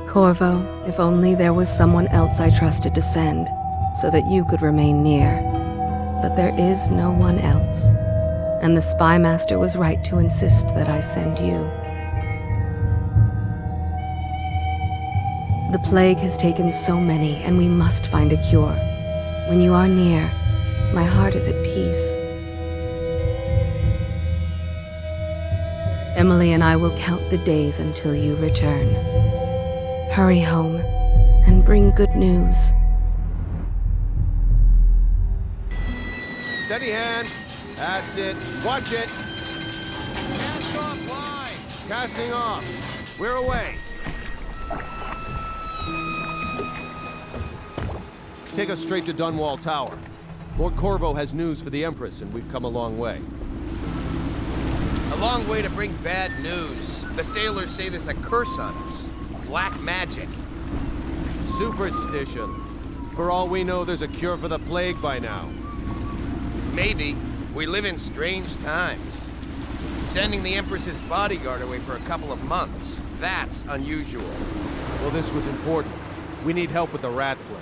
Corvo, if only there was someone else I trusted to send, so that you could remain near. But there is no one else, and the Spy Master was right to insist that I send you. The plague has taken so many, and we must find a cure. When you are near, my heart is at peace. Emily and I will count the days until you return. Hurry home, and bring good news. Steady hand. That's it. Watch it. Cast off line. Casting off. We're away. Take us straight to Dunwall Tower. Lord Corvo has news for the Empress, and we've come a long way. A long way to bring bad news. The sailors say there's a curse on us. Black magic. Superstition. For all we know, there's a cure for the plague by now. Maybe. We live in strange times. Sending the Empress's bodyguard away for a couple of months. That's unusual. Well, this was important. We need help with the rat plague.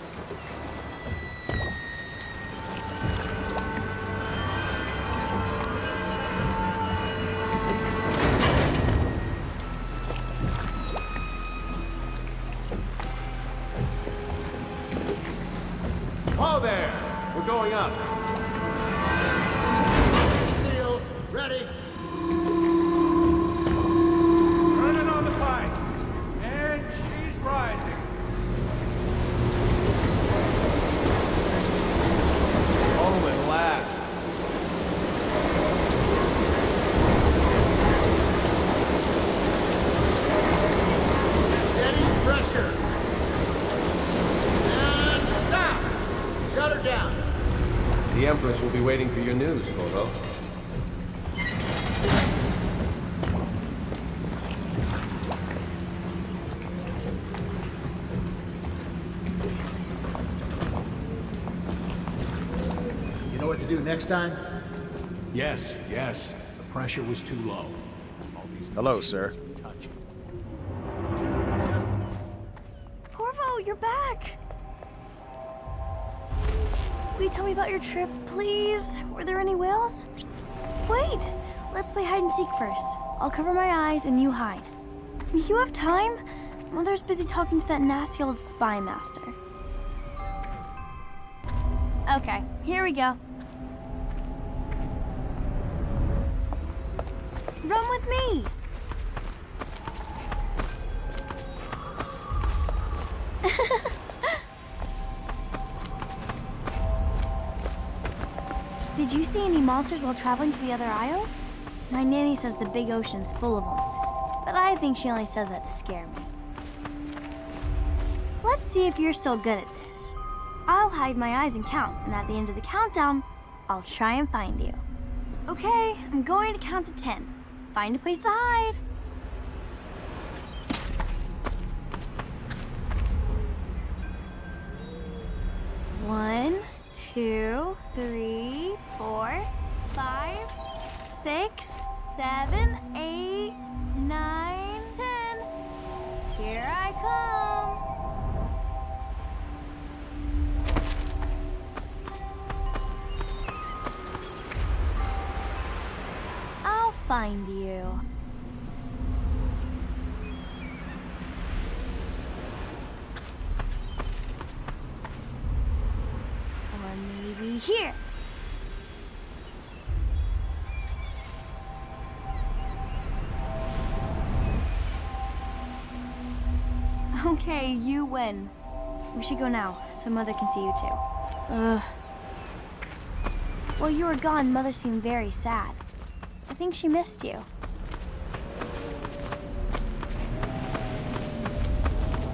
Oh, there! We're going up. Sealed. Ready. Turning on the pipes. And she's rising. Oh, at last. Steady pressure. And stop. Shut her down. The Empress will be waiting for your news, Corvo. You know what to do next time? Yes, yes. The pressure was too low. Hello, sir. Corvo, you're back! Will you tell me about your trip, please? Were there any whales? Wait! Let's play hide and seek first. I'll cover my eyes and you hide. You have time? Mother's busy talking to that nasty old spy master. Okay, here we go. Run with me! Did you see any monsters while traveling to the other isles? My nanny says the big ocean's full of them, but I think she only says that to scare me. Let's see if you're still good at this. I'll hide my eyes and count, and at the end of the countdown, I'll try and find you. Okay, I'm going to count to 10. Find a place to hide. One, 2, 3, 4, 5, 6, 7, 8, 9, 10. Here I come. I'll find you. Or maybe here. Okay, you win. We should go now, so Mother can see you too. Ugh. While you were gone, Mother seemed very sad. I think she missed you.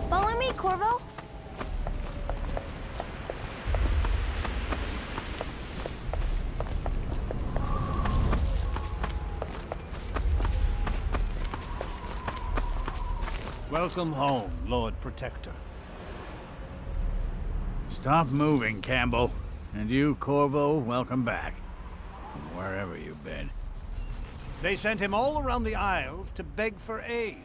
Follow me, Corvo. Welcome home, Lord Protector. Stop moving, Campbell. And you, Corvo, welcome back. From wherever you've been. They sent him all around the Isles to beg for aid.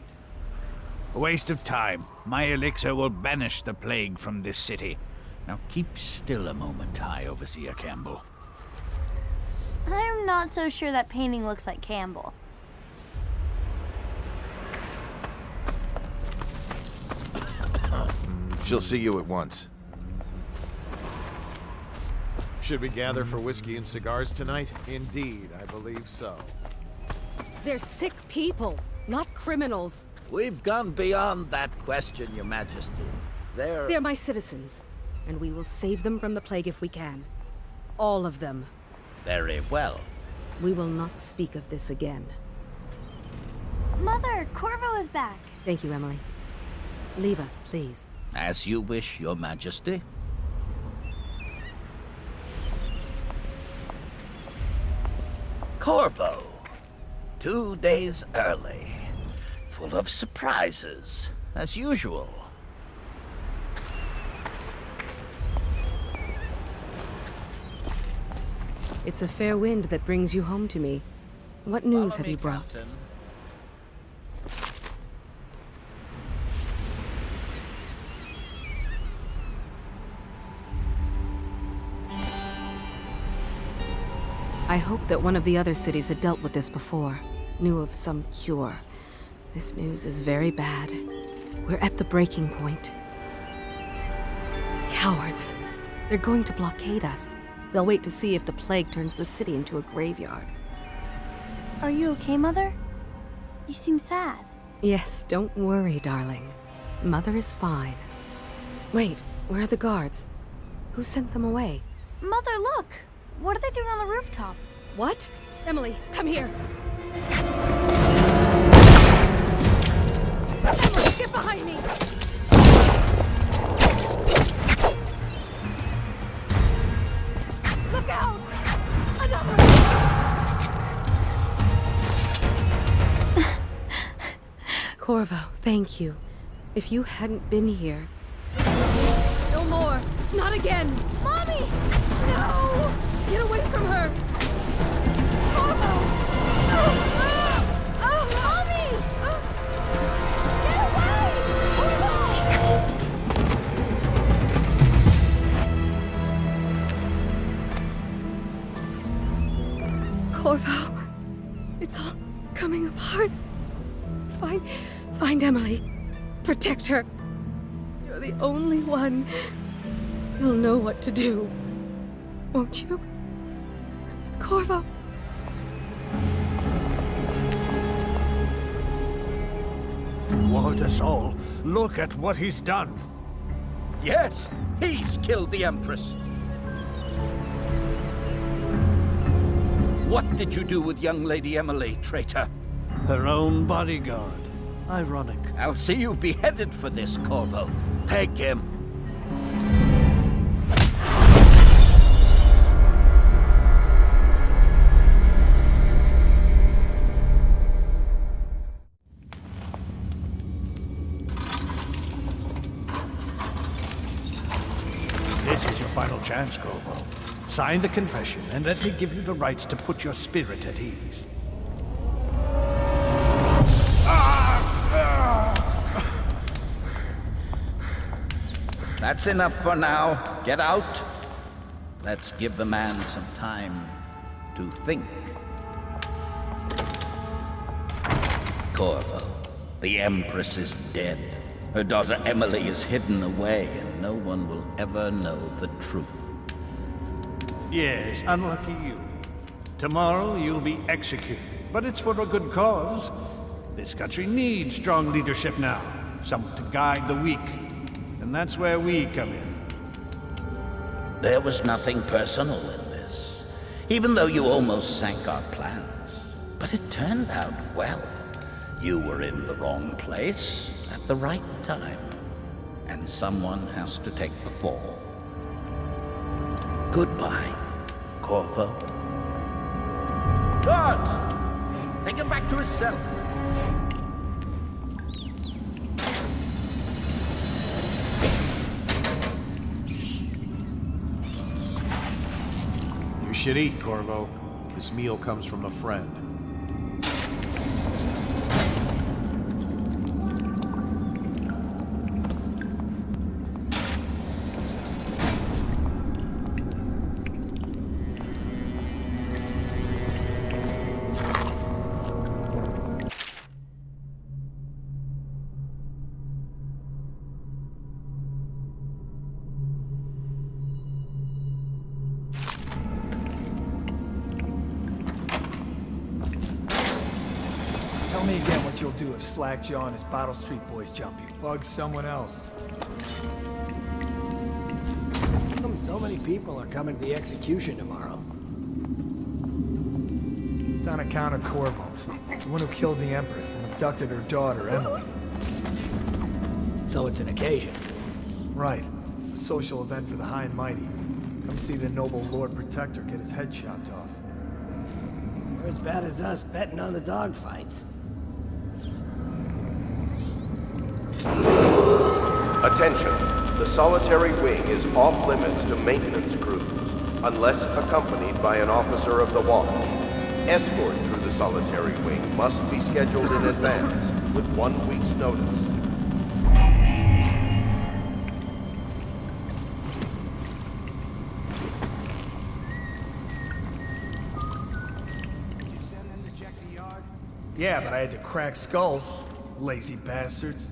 A waste of time. My elixir will banish the plague from this city. Now keep still a moment, High Overseer Campbell. I'm not so sure that painting looks like Campbell. She'll see you at once. Should we gather for whiskey and cigars tonight? Indeed, I believe so. They're sick people, not criminals. We've gone beyond that question, Your Majesty. They're my citizens, and we will save them from the plague if we can. All of them. Very well. We will not speak of this again. Mother, Corvo is back. Thank you, Emily. Leave us, please. As you wish, Your Majesty. Corvo. 2 days early. Full of surprises, as usual. It's a fair wind that brings you home to me. What news have you brought? Captain. I hoped that one of the other cities had dealt with this before, knew of some cure. This news is very bad. We're at the breaking point. Cowards. They're going to blockade us. They'll wait to see if the plague turns the city into a graveyard. Are you okay, Mother? You seem sad. Yes, don't worry, darling. Mother is fine. Wait, where are the guards? Who sent them away? Mother, look! What are they doing on the rooftop? What? Emily, come here! Emily, get behind me! Look out! Another! Corvo, thank you. If you hadn't been here... No more! Not again! Mommy! No! Get away from her! Corvo! Mommy! Get away! Corvo, it's all coming apart. Find Emily. Protect her. You're the only one. You'll know what to do. Won't you? Corvo. Lord us all, look at what he's done. Yes, he's killed the Empress. What did you do with young Lady Emily, traitor? Her own bodyguard. Ironic. I'll see you beheaded for this, Corvo. Take him. This is your final chance, Corvo. Sign the confession, and let me give you the rights to put your spirit at ease. That's enough for now. Get out. Let's give the man some time to think. Corvo, the Empress is dead. Her daughter Emily is hidden away, and no one will ever know the truth. Yes, unlucky you. Tomorrow you'll be executed, but it's for a good cause. This country needs strong leadership now, someone to guide the weak. And that's where we come in. There was nothing personal in this, even though you almost sank our plans. But it turned out well. You were in the wrong place at the right time, and someone has to take the fall. Goodbye, Corvo. Guards! Take him back to his cell. You should eat, Corvo. This meal comes from a friend. me again what you'll do if Slackjaw and his Bottle Street boys jump you. Bug someone else. So many people are coming to the execution tomorrow. It's on account of Corvo, the one who killed the Empress and abducted her daughter, Emily. So it's an occasion. Right. A social event for the high and mighty. Come see the noble Lord Protector get his head chopped off. We're as bad as us betting on the dogfights. Attention. The Solitary Wing is off limits to maintenance crews, unless accompanied by an officer of the watch. Escort through the Solitary Wing must be scheduled in advance, with 1 week's notice. Did you send them to check the yard? Yeah, but I had to crack skulls. Lazy bastards.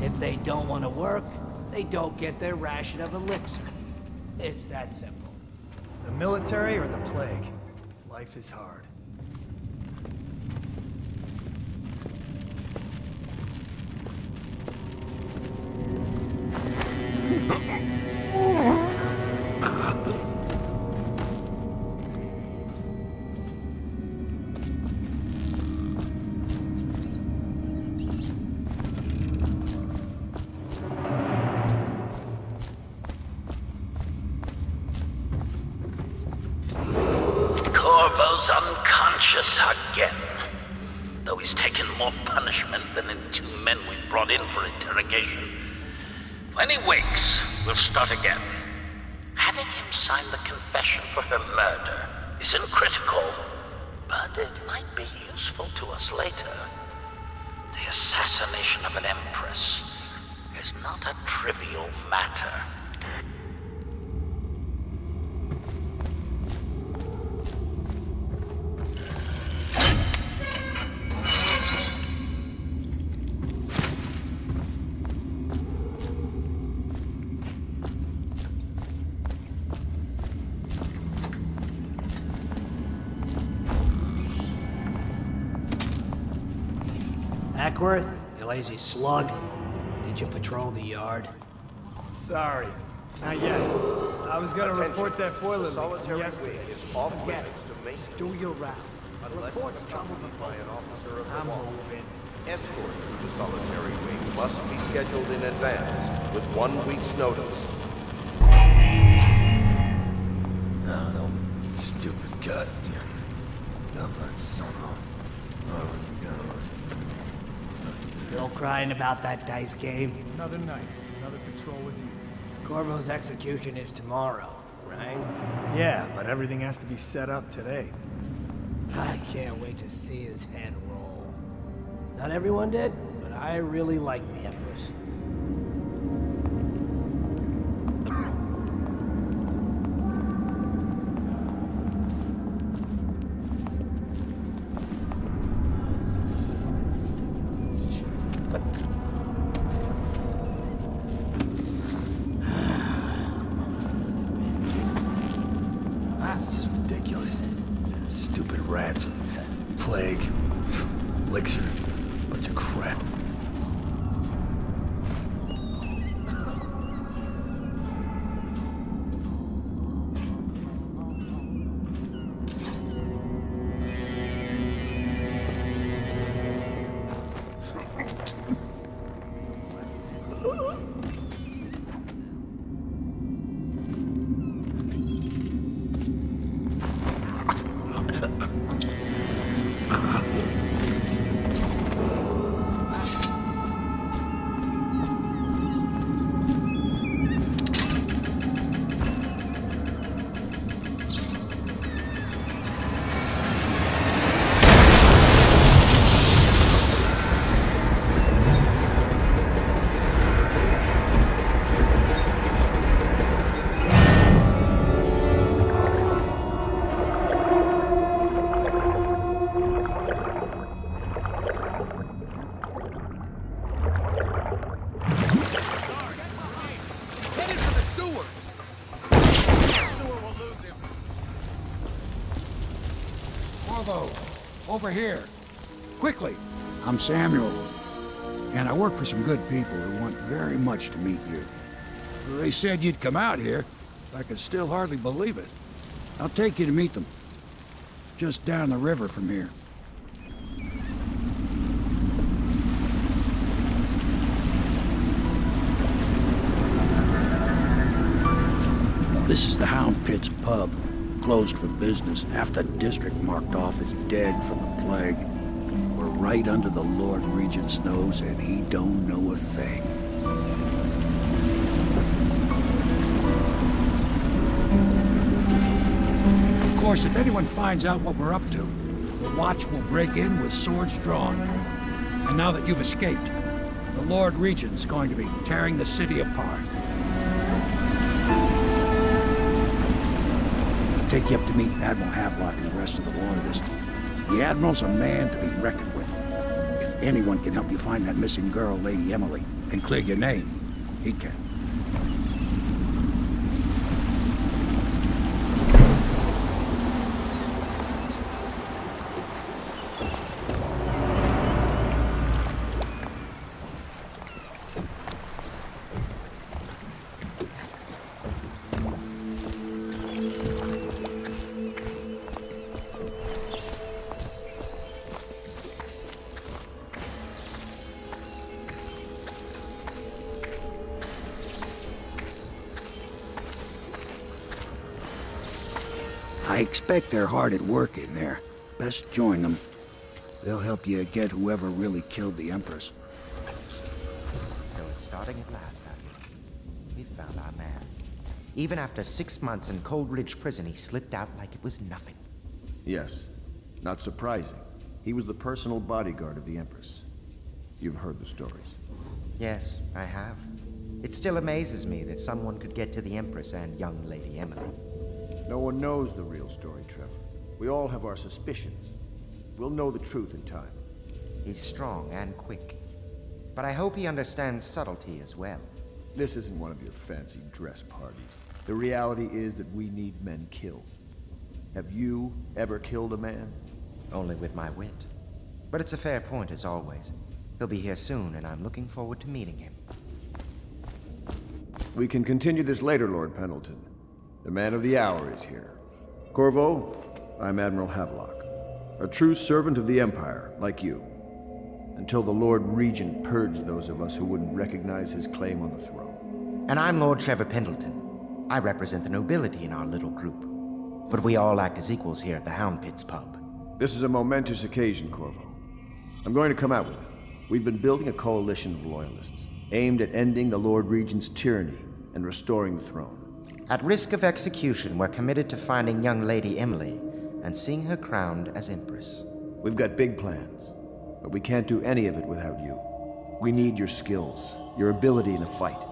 If they don't want to work, they don't get their ration of elixir. It's that simple. The military or the plague? Life is hard. Corvo's unconscious again. Though he's taken more punishment than the 2 men we brought in for interrogation. When he wakes, we'll start again. Having him sign the confession for her murder isn't critical, but it might be useful to us later. The assassination of an empress is not a trivial matter. Ackworth, you lazy slug. Did you patrol the yard? Sorry, not yet. I was gonna report that boiler leak from Solitary yesterday. Wing is off Forget limits to maintenance Do your rounds. unless Reports come accompanied by an officer of the I'm watch. moving. Escort through the Solitary Wing must be scheduled in advance, with 1 week's notice. No, stupid gut. No, son of. Oh, Still crying about that dice game? Another night, another patrol with you. Corvo's execution is tomorrow, right? Yeah, but everything has to be set up today. I can't wait to see his head roll. Not everyone did, but I really like the Empress. That's just ridiculous. Stupid rats. Plague. Elixir. Bunch of crap. He's headed for the sewers. The sewer will lose him. Corvo, over here. quickly. I'm Samuel, and I work for some good people who want very much to meet you. They said you'd come out here. I can still hardly believe it. I'll take you to meet them. Just down the river from here. This is the Hound Pits pub, closed for business. Half the district marked off as dead from the plague. We're right under the Lord Regent's nose, and he don't know a thing. Of course, if anyone finds out what we're up to, the Watch will break in with swords drawn. And now that you've escaped, the Lord Regent's going to be tearing the city apart. Take you up to meet Admiral Havelock and the rest of the Loyalists. The Admiral's a man to be reckoned with. If anyone can help you find that missing girl, Lady Emily, and clear your name, he can. I expect they're hard at work in there. Best join them. They'll help you get whoever really killed the Empress. So it's starting at last, Admiral. We found our man. Even after 6 months in Cold Ridge Prison, he slipped out like it was nothing. Yes. Not surprising. He was the personal bodyguard of the Empress. You've heard the stories. Yes, I have. It still amazes me that someone could get to the Empress and young Lady Emily. No one knows the real story, Trevor. We all have our suspicions. We'll know the truth in time. He's strong and quick. But I hope he understands subtlety as well. This isn't one of your fancy dress parties. The reality is that we need men killed. Have you ever killed a man? Only with my wit. But it's a fair point as always. He'll be here soon, and I'm looking forward to meeting him. We can continue this later, Lord Pendleton. The man of the hour is here. Corvo, I'm Admiral Havelock. A true servant of the Empire, like you. Until the Lord Regent purged those of us who wouldn't recognize his claim on the throne. And I'm Lord Trevor Pendleton. I represent the nobility in our little group. But we all act as equals here at the Hound Pits pub. This is a momentous occasion, Corvo. I'm going to come out with it. We've been building a coalition of loyalists, aimed at ending the Lord Regent's tyranny and restoring the throne. At risk of execution, we're committed to finding young Lady Emily and seeing her crowned as Empress. We've got big plans, but we can't do any of it without you. We need your skills, your ability in a fight,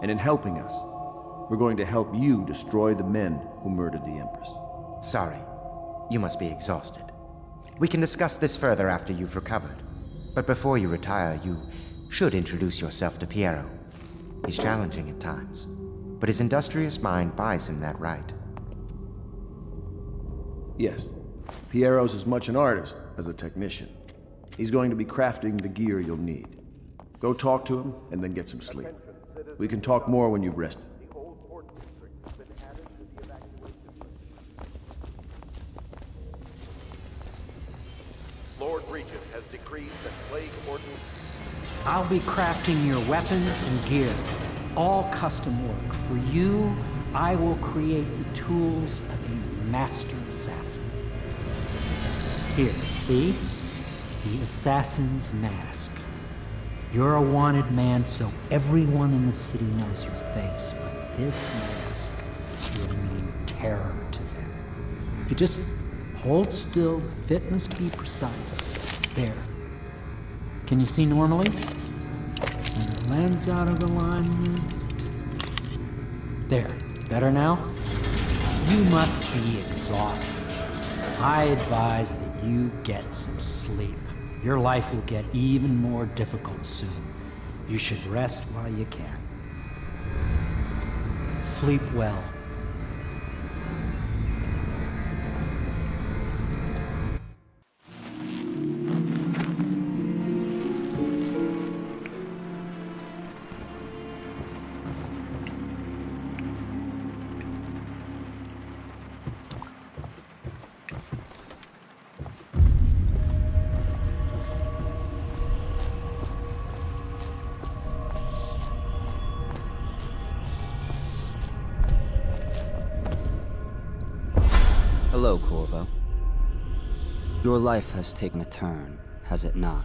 and in helping us, we're going to help you destroy the men who murdered the Empress. Sorry, you must be exhausted. We can discuss this further after you've recovered. But before you retire, you should introduce yourself to Piero. He's challenging at times, but his industrious mind buys him that right. Yes. Piero's as much an artist as a technician. He's going to be crafting the gear you'll need. Go talk to him, and then get some sleep. We can talk more when you've rested. Lord Regent has decreed that plague ordinance... I'll be crafting your weapons and gear. All custom work. For you, I will create the tools of a master assassin. Here, see? The assassin's mask. You're a wanted man, so everyone in the city knows your face, but this mask will mean terror to them. If you just hold still, the fit must be precise. There. Can you see normally? Center lens out of alignment. There. Better now? You must be exhausted. I advise that you get some sleep. Your life will get even more difficult soon. You should rest while you can. Sleep well. Hello, Corvo. Your life has taken a turn, has it not?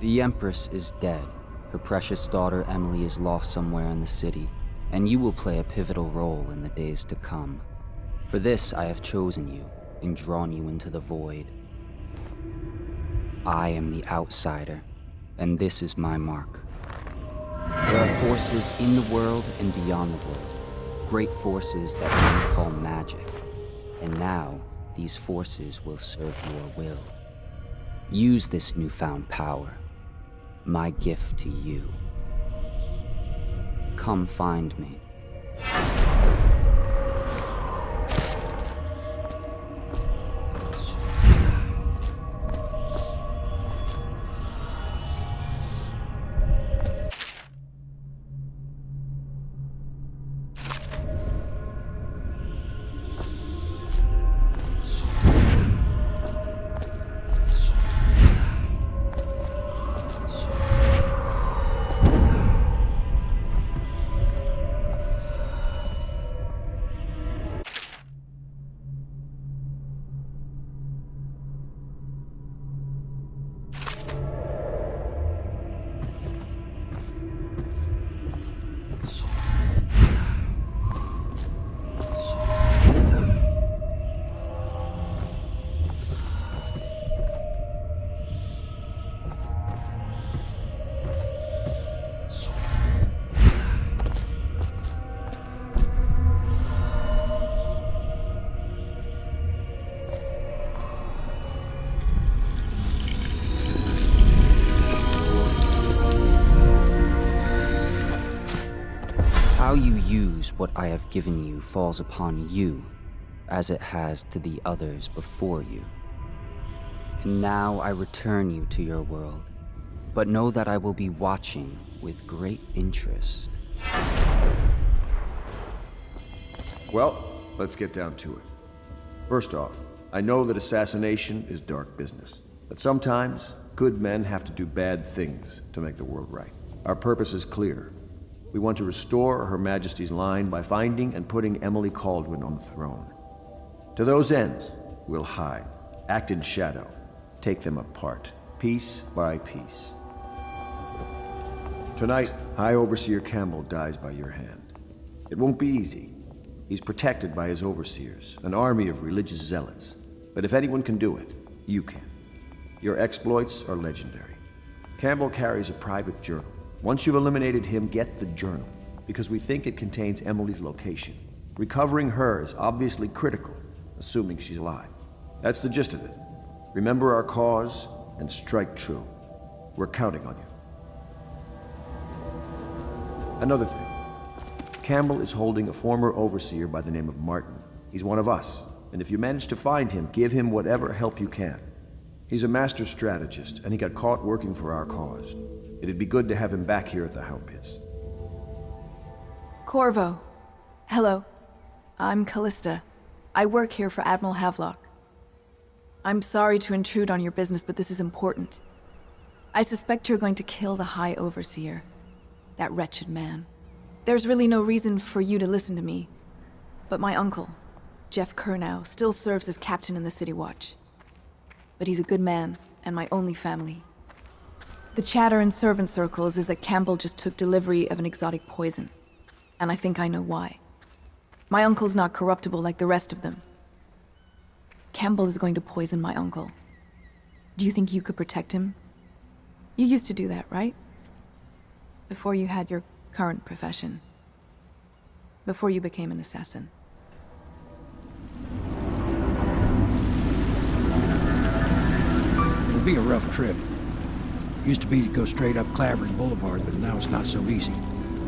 The Empress is dead. Her precious daughter Emily is lost somewhere in the city, and you will play a pivotal role in the days to come. For this, I have chosen you and drawn you into the void. I am the outsider, and this is my mark. There are forces in the world and beyond the world, great forces that men call magic. And now, these forces will serve your will. Use this newfound power, my gift to you. Come find me. How you use what I have given you falls upon you, as it has to the others before you. And now I return you to your world, but know that I will be watching with great interest. Well, let's get down to it. First off, I know that assassination is dark business, but sometimes good men have to do bad things to make the world right. Our purpose is clear. We want to restore Her Majesty's line by finding and putting Emily Kaldwin on the throne. To those ends, we'll hide, act in shadow, take them apart, piece by piece. Tonight, High Overseer Campbell dies by your hand. It won't be easy. He's protected by his overseers, an army of religious zealots. But if anyone can do it, you can. Your exploits are legendary. Campbell carries a private journal. Once you've eliminated him, get the journal, because we think it contains Emily's location. Recovering her is obviously critical, assuming she's alive. That's the gist of it. Remember our cause and strike true. We're counting on you. Another thing. Campbell is holding a former overseer by the name of Martin. He's one of us, and if you manage to find him, give him whatever help you can. He's a master strategist, and he got caught working for our cause. It'd be good to have him back here at the Hound Pits. Corvo. Hello. I'm Callista. I work here for Admiral Havelock. I'm sorry to intrude on your business, but this is important. I suspect you're going to kill the High Overseer. That wretched man. There's really no reason for you to listen to me. But my uncle, Jeff Curnow, still serves as captain in the City Watch. But he's a good man, and my only family. The chatter in servant circles is that Campbell just took delivery of an exotic poison. And I think I know why. My uncle's not corruptible like the rest of them. Campbell is going to poison my uncle. Do you think you could protect him? You used to do that, right? Before you had your current profession. Before you became an assassin. It'll be a rough trip. Used to be to go straight up Clavering Boulevard, but now it's not so easy.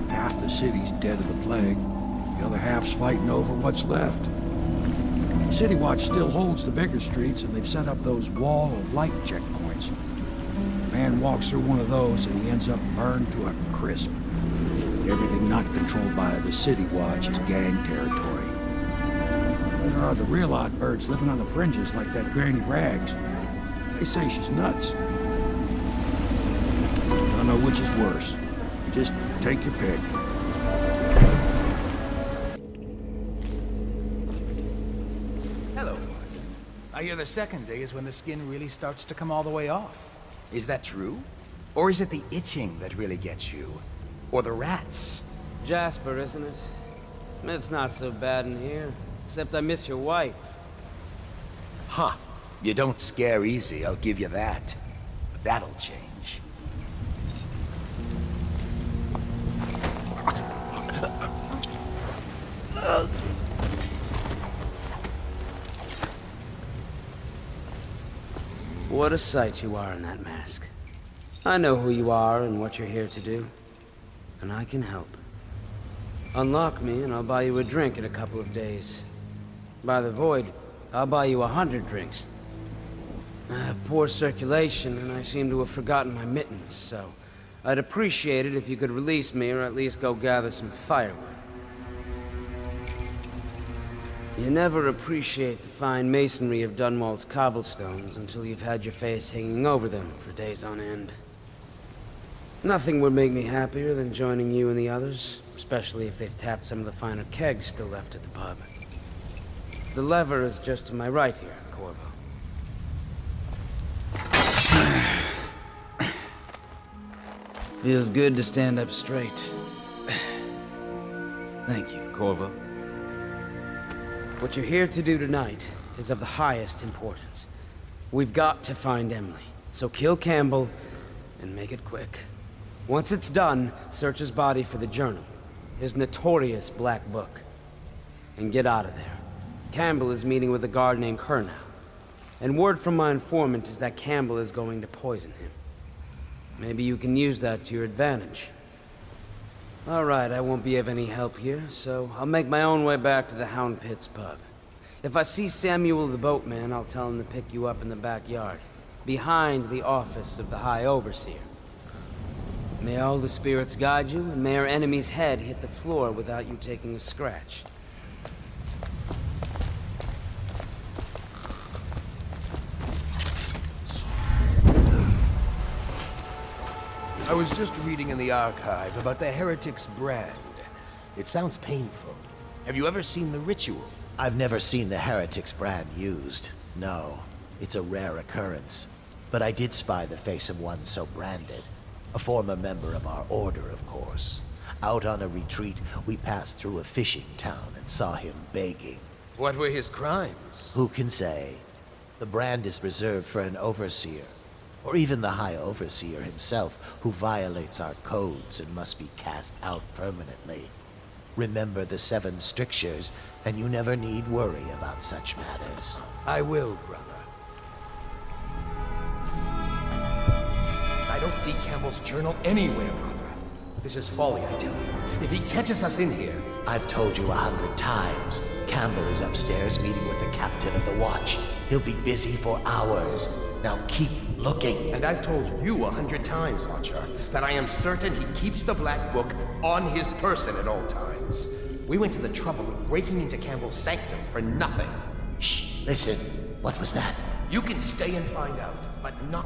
Half the city's dead of the plague. The other half's fighting over what's left. City Watch still holds the bigger streets, and they've set up those wall of light checkpoints. A man walks through one of those, and he ends up burned to a crisp. Everything not controlled by the City Watch is gang territory. There are the real odd birds living on the fringes like that Granny Rags. They say she's nuts. Don't know which is worse. Just take your pick. Hello, Martin. I hear the second day is when the skin really starts to come all the way off. Is that true? Or is it the itching that really gets you? Or the rats? Jasper, isn't it? It's not so bad in here. Except I miss your wife. Huh. You don't scare easy, I'll give you that. But that'll change. What a sight you are in that mask. I know who you are and what you're here to do. And I can help. Unlock me and I'll buy you a drink in a couple of days. By the Void, I'll buy you 100 drinks. I have poor circulation and I seem to have forgotten my mittens, so I'd appreciate it if you could release me or at least go gather some firewood. You never appreciate the fine masonry of Dunwall's cobblestones until you've had your face hanging over them for days on end. Nothing would make me happier than joining you and the others, especially if they've tapped some of the finer kegs still left at the pub. The lever is just to my right here, Corvo. Feels good to stand up straight. Thank you, Corvo. What you're here to do tonight is of the highest importance. We've got to find Emily, so kill Campbell and make it quick. Once it's done, search his body for the journal, his notorious black book, and get out of there. Campbell is meeting with a guard named Kernow, and word from my informant is that Campbell is going to poison him. Maybe you can use that to your advantage. All right, I won't be of any help here, so I'll make my own way back to the Hound Pits pub. If I see Samuel the boatman, I'll tell him to pick you up in the backyard, behind the office of the High Overseer. May all the spirits guide you, and may our enemy's head hit the floor without you taking a scratch. I was just reading in the archive about the Heretic's brand. It sounds painful. Have you ever seen the ritual? I've never seen the Heretic's brand used. No, it's a rare occurrence. But I did spy the face of one so branded. A former member of our order, of course. Out on a retreat, we passed through a fishing town and saw him begging. What were his crimes? Who can say? The brand is reserved for an overseer. Or even the High Overseer himself, who violates our codes and must be cast out permanently. Remember the 7 strictures, and you never need worry about such matters. I will, brother. I don't see Campbell's journal anywhere, brother. This is folly, I tell you. If he catches us in here... I've told you 100 times. Campbell is upstairs meeting with the captain of the watch. He'll be busy for hours. Now keep looking. And I've told you 100 times, Archer, that I am certain he keeps the Black Book on his person at all times. We went to the trouble of breaking into Campbell's sanctum for nothing. Shh, listen. What was that? You can stay and find out, but not...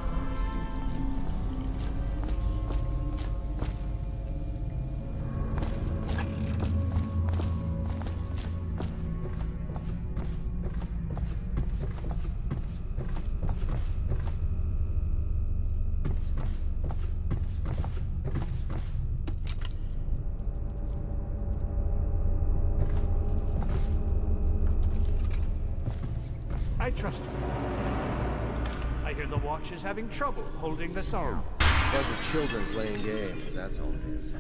I trust you. I hear the watch is having trouble holding the song. Bunch of children playing games, that's all it is.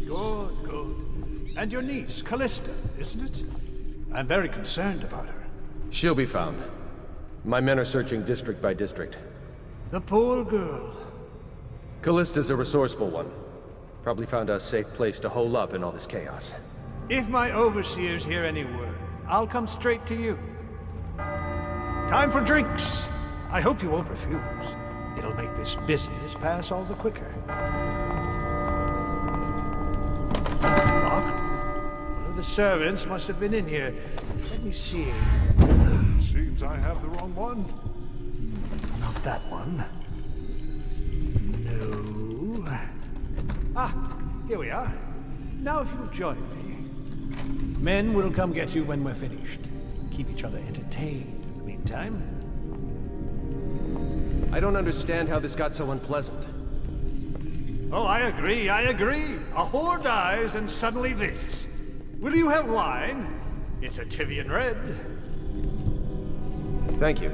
Good, good. And your niece, Callista, isn't it? I'm very concerned about her. She'll be found. My men are searching district by district. The poor girl. Callista's a resourceful one. Probably found a safe place to hole up in all this chaos. If my overseers hear any word, I'll come straight to you. Time for drinks. I hope you won't refuse. It'll make this business pass all the quicker. Locked? One of the servants must have been in here. Let me see. Seems I have the wrong one. Not that one. No. Ah, here we are. Now if you'll join me. Men will come get you when we're finished. keep each other entertained in the meantime. I don't understand how this got so unpleasant. Oh, I agree. A whore dies and suddenly this. Will you have wine? It's a Tivian Red. Thank you.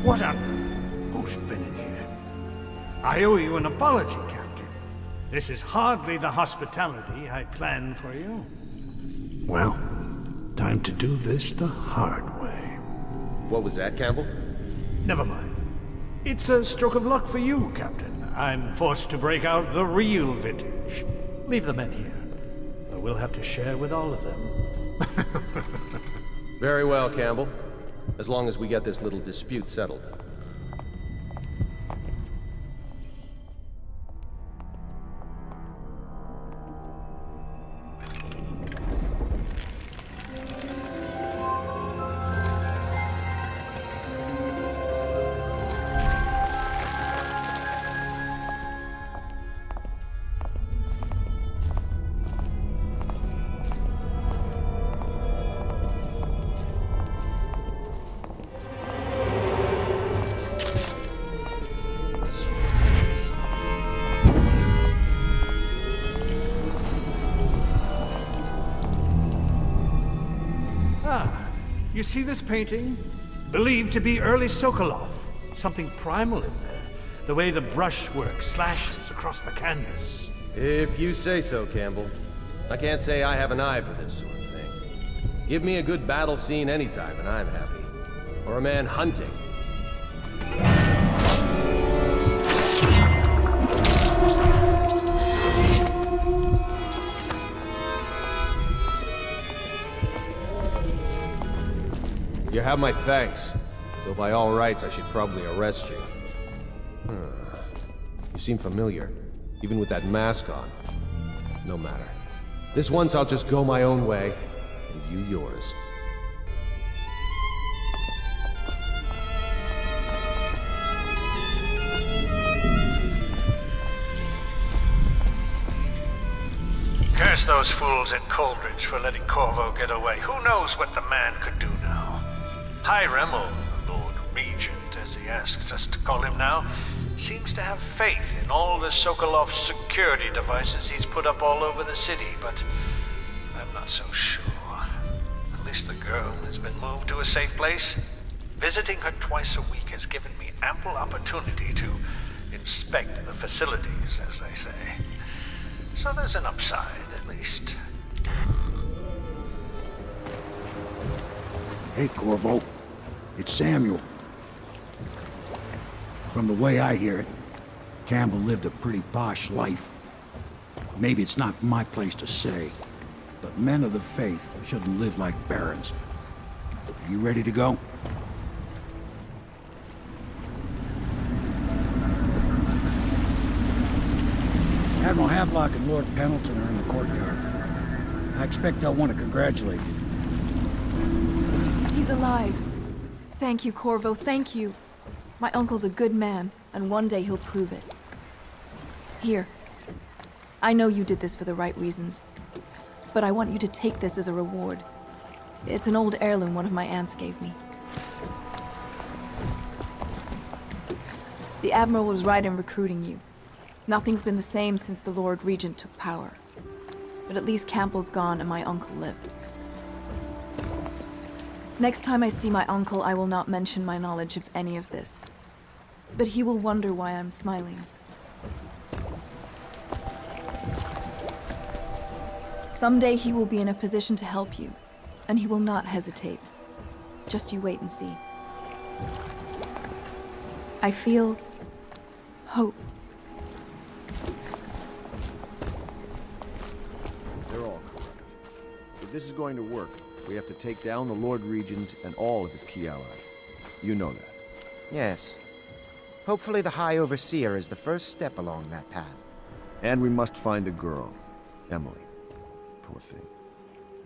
What a... Who's been in here? I owe you an apology, Captain. This is hardly the hospitality I planned for you. Well, time to do this the hard way. What was that, Campbell? Never mind. It's a stroke of luck for you, Captain. I'm forced to break out the real vintage. Leave the men here. Or we'll have to share with all of them. Very well, Campbell. As long as we get this little dispute settled. You see this painting? Believed to be early Sokolov. Something primal in there. The way the brushwork slashes across the canvas. If you say so, Campbell. I can't say I have an eye for this sort of thing. Give me a good battle scene anytime and I'm happy. Or a man hunting. You have my thanks, though by all rights I should probably arrest you. You seem familiar, even with that mask on. No matter. This once I'll just go my own way, and you yours. Curse those fools at Coldridge for letting Corvo get away. Who knows what the man could do now? Hiram, or Lord Regent, as he asks us to call him now, seems to have faith in all the Sokolov security devices he's put up all over the city, but I'm not so sure. At least the girl has been moved to a safe place. Visiting her twice a week has given me ample opportunity to inspect the facilities, as they say. So there's an upside, at least. Hey, Corvo. It's Samuel. From the way I hear it, Campbell lived a pretty posh life. Maybe it's not my place to say, but men of the faith shouldn't live like barons. Are you ready to go? Admiral Havelock and Lord Pendleton are in the courtyard. I expect they'll want to congratulate you. He's alive. Thank you, Corvo, thank you. My uncle's a good man, and one day he'll prove it. Here. I know you did this for the right reasons, but I want you to take this as a reward. It's an old heirloom one of my aunts gave me. The Admiral was right in recruiting you. Nothing's been the same since the Lord Regent took power. But at least Campbell's gone and my uncle lived. Next time I see my uncle, I will not mention my knowledge of any of this. But he will wonder why I'm smiling. Someday he will be in a position to help you, and he will not hesitate. Just you wait and see. I feel hope. They're all correct. If this is going to work, we have to take down the Lord Regent and all of his key allies. You know that. Yes. Hopefully the High Overseer is the first step along that path. And we must find the girl, Emily. Poor thing.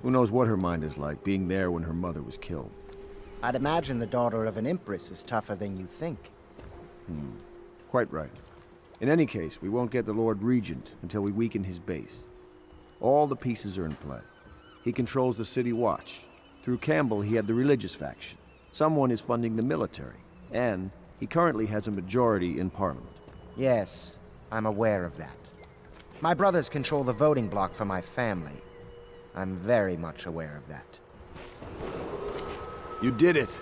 Who knows what her mind is like, being there when her mother was killed. I'd imagine the daughter of an empress is tougher than you think. Quite right. In any case, we won't get the Lord Regent until we weaken his base. All the pieces are in play. He controls the City Watch, Through Campbell, he had the religious faction. Someone is funding the military, and he currently has a majority in Parliament. Yes, I'm aware of that. My brothers control the voting bloc for my family. I'm very much aware of that. You did it!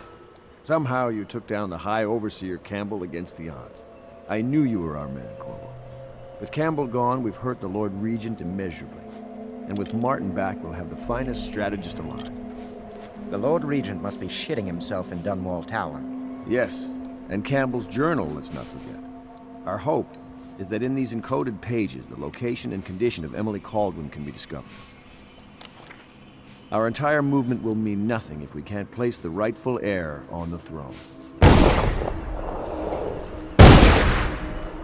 Somehow you took down the High Overseer Campbell against the odds. I knew you were our man, Corvo. With Campbell gone, we've hurt the Lord Regent immeasurably. And with Martin back, we'll have the finest strategist alive. The Lord Regent must be shitting himself in Dunwall Tower. Yes, and Campbell's journal, let's not forget. Our hope is that in these encoded pages, the location and condition of Emily Kaldwin can be discovered. Our entire movement will mean nothing if we can't place the rightful heir on the throne.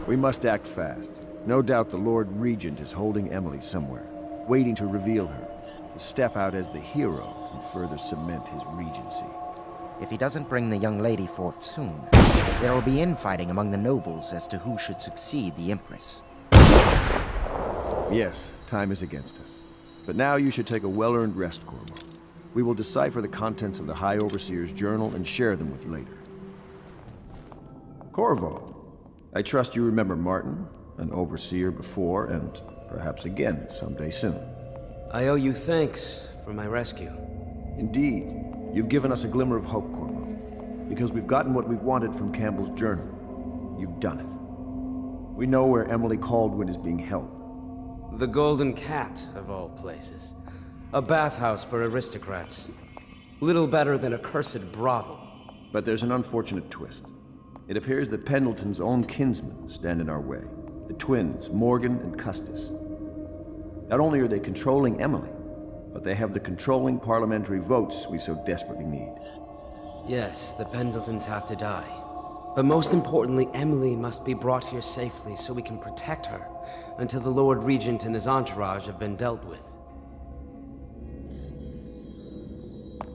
We must act fast. No doubt the Lord Regent is holding Emily somewhere, waiting to reveal her, to step out as the hero and further cement his regency. If he doesn't bring the young lady forth soon, there will be infighting among the nobles as to who should succeed the Empress. Yes, time is against us. But now you should take a well-earned rest, Corvo. We will decipher the contents of the High Overseer's journal and share them with you later. Corvo, I trust you remember Martin, an Overseer before, and perhaps again someday soon. I owe you thanks for my rescue. Indeed. You've given us a glimmer of hope, Corvo. Because we've gotten what we wanted from Campbell's journal. You've done it. We know where Emily Kaldwin is being held. The Golden Cat, of all places. A bathhouse for aristocrats. Little better than a cursed brothel. But there's an unfortunate twist. It appears that Pendleton's own kinsmen stand in our way. The twins, Morgan and Custis. Not only are they controlling Emily, but they have the controlling parliamentary votes we so desperately need. Yes, the Pendletons have to die. But most importantly, Emily must be brought here safely so we can protect her until the Lord Regent and his entourage have been dealt with.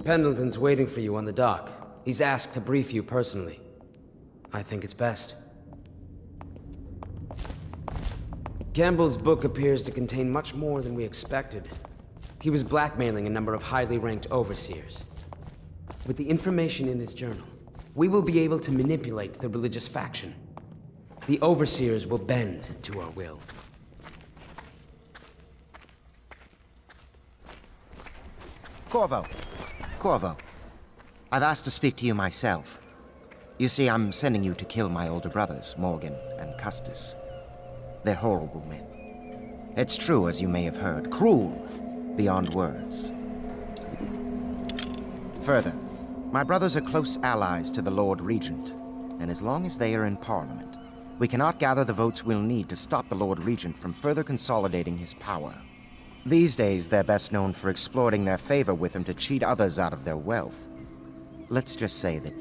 Pendleton's waiting for you on the dock. He's asked to brief you personally. I think it's best. Campbell's book appears to contain much more than we expected. He was blackmailing a number of highly ranked overseers. With the information in his journal, we will be able to manipulate the religious faction. The overseers will bend to our will. Corvo. I've asked to speak to you myself. You see, I'm sending you to kill my older brothers, Morgan and Custis. They're horrible men. It's true, as you may have heard, cruel beyond words. Further, my brothers are close allies to the Lord Regent, and as long as they are in Parliament, we cannot gather the votes we'll need to stop the Lord Regent from further consolidating his power. These days, they're best known for exploiting their favor with him to cheat others out of their wealth. Let's just say that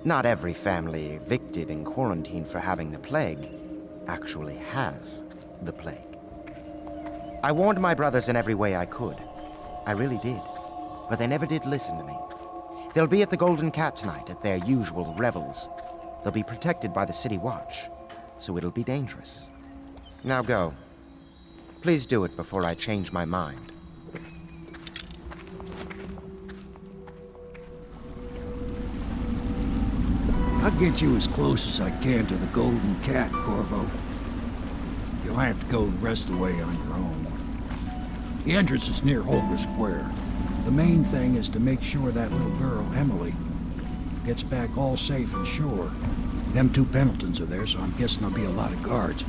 not every family evicted and quarantined for having the plague actually has the plague. I warned my brothers in every way I could. I really did. But they never did listen to me. They'll be at the Golden Cat tonight at their usual revels. They'll be protected by the City Watch, so it'll be dangerous. Now go. Please do it before I change my mind. I'll get you as close as I can to the Golden Cat, Corvo. You'll have to go the rest of the way on your own. The entrance is near Holger Square. The main thing is to make sure that little girl, Emily, gets back all safe and sure. Them two Pendletons are there, so I'm guessing there'll be a lot of guards.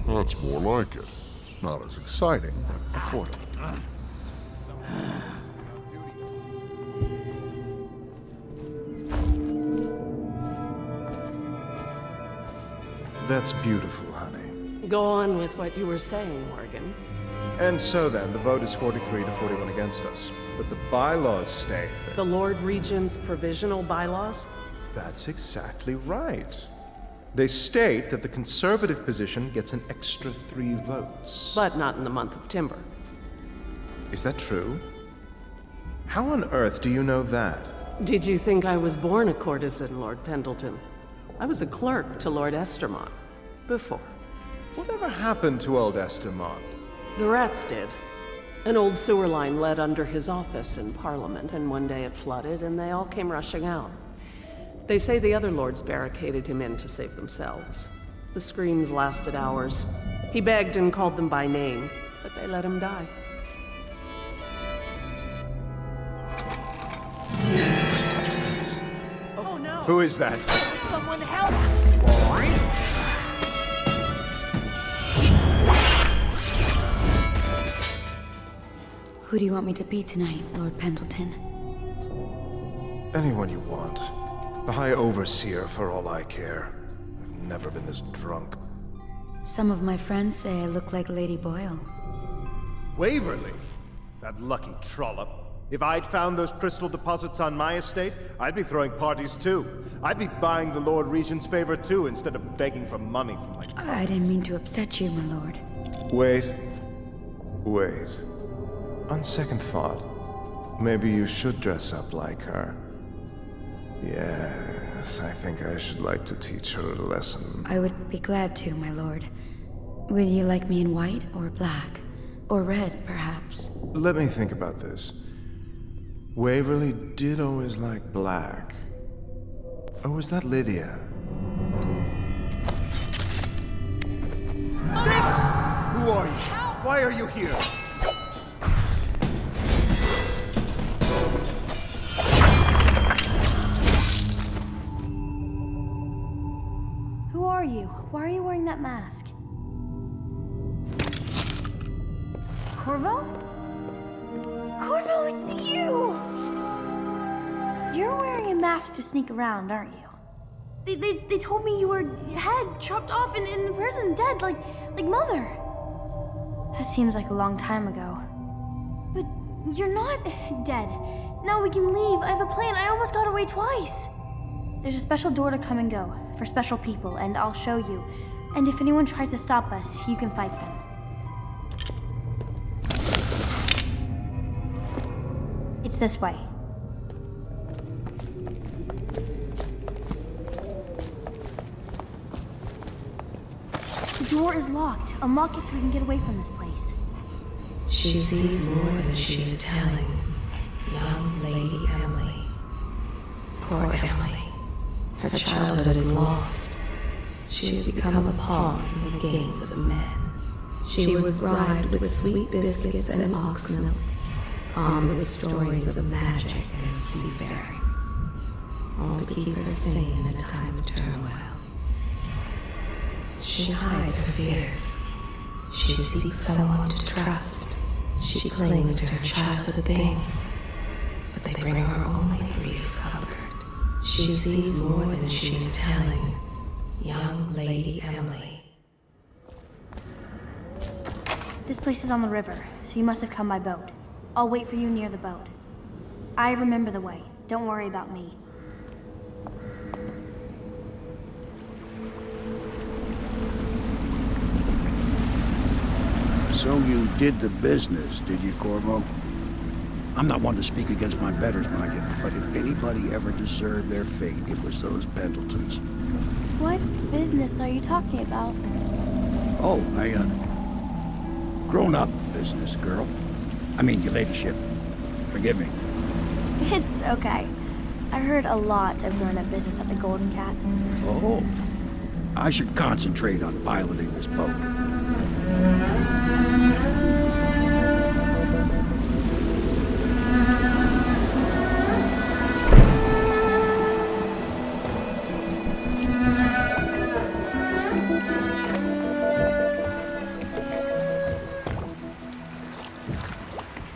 That's more like it. Not as exciting. Affordable. That's beautiful, honey. Go on with what you were saying, Morgan. And so then, the vote is 43 to 41 against us. But the bylaws state that... The Lord Regent's provisional bylaws? That's exactly right. They state that the conservative position gets an extra 3 votes. But not in the month of Timber. Is that true? How on earth do you know that? Did you think I was born a courtesan, Lord Pendleton? I was a clerk to Lord Estermont. Before. Whatever happened to old Estermont? The rats did. An old sewer line led under his office in Parliament, and one day it flooded, and they all came rushing out. They say the other lords barricaded him in to save themselves. The screams lasted hours. He begged and called them by name, but they let him die. Oh no! Who is that? Someone help! Who do you want me to be tonight, Lord Pendleton? Anyone you want. The High Overseer, for all I care. I've never been this drunk. Some of my friends say I look like Lady Boyle. Waverly? That lucky trollop. If I'd found those crystal deposits on my estate, I'd be throwing parties too. I'd be buying the Lord Regent's favor too, instead of begging for money from my cousins. I didn't mean to upset you, my lord. Wait. On second thought, maybe you should dress up like her. Yes, I think I should like to teach her a lesson. I would be glad to, my lord. Would you like me in white or black? Or red, perhaps? Let me think about this. Waverly did always like black. Or was that Lydia? Who are you? Why are you here? Who are you? Why are you wearing that mask? Corvo? Corvo, it's you! You're wearing a mask to sneak around, aren't you? They told me you were head chopped off and in prison, dead, like Mother. That seems like a long time ago. But you're not dead. Now we can leave. I have a plan. I almost got away twice. There's a special door to come and go for special people, and I'll show you. And if anyone tries to stop us, you can fight them. It's this way. The door is locked. Unlock it so we can get away from this place. She sees more than she is telling. Young Lady Emily. Poor Emily. Her childhood is lost. She has become a pawn in the games of men. She was bribed with sweet biscuits and ox milk, calmed with stories of magic and seafaring, all to keep her sane in a time of turmoil. She hides her fears. She seeks someone to trust. She clings to her childhood things, but they bring her only brief comfort. She sees more than she is telling. Young Lady Emily. This place is on the river, so you must have come by boat. I'll wait for you near the boat. I remember the way. Don't worry about me. So you did the business, did you, Corvo? I'm not one to speak against my betters, mind you, but if anybody ever deserved their fate, it was those Pendletons. What business are you talking about? Oh, grown-up business, girl. I mean, your ladyship. Forgive me. It's okay. I heard a lot of grown-up business at the Golden Cat. Oh, I should concentrate on piloting this boat.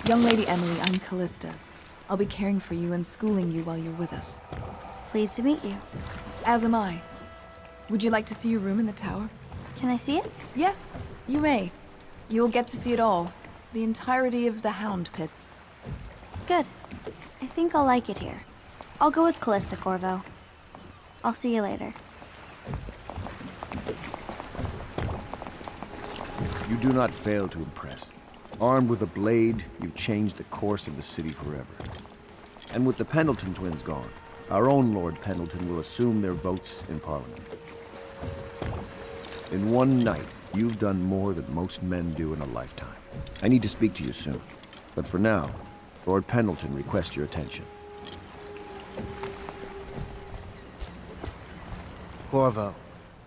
Young Lady Emily, I'm Callista. I'll be caring for you and schooling you while you're with us. Pleased to meet you. As am I. Would you like to see your room in the tower? Can I see it? Yes, you may. You'll get to see it all. The entirety of the Hound Pits. Good. I think I'll like it here. I'll go with Callista, Corvo. I'll see you later. You do not fail to impress. Armed with a blade, you've changed the course of the city forever. And with the Pendleton twins gone, our own Lord Pendleton will assume their votes in Parliament. In one night, you've done more than most men do in a lifetime. I need to speak to you soon. But for now, Lord Pendleton requests your attention. Corvo,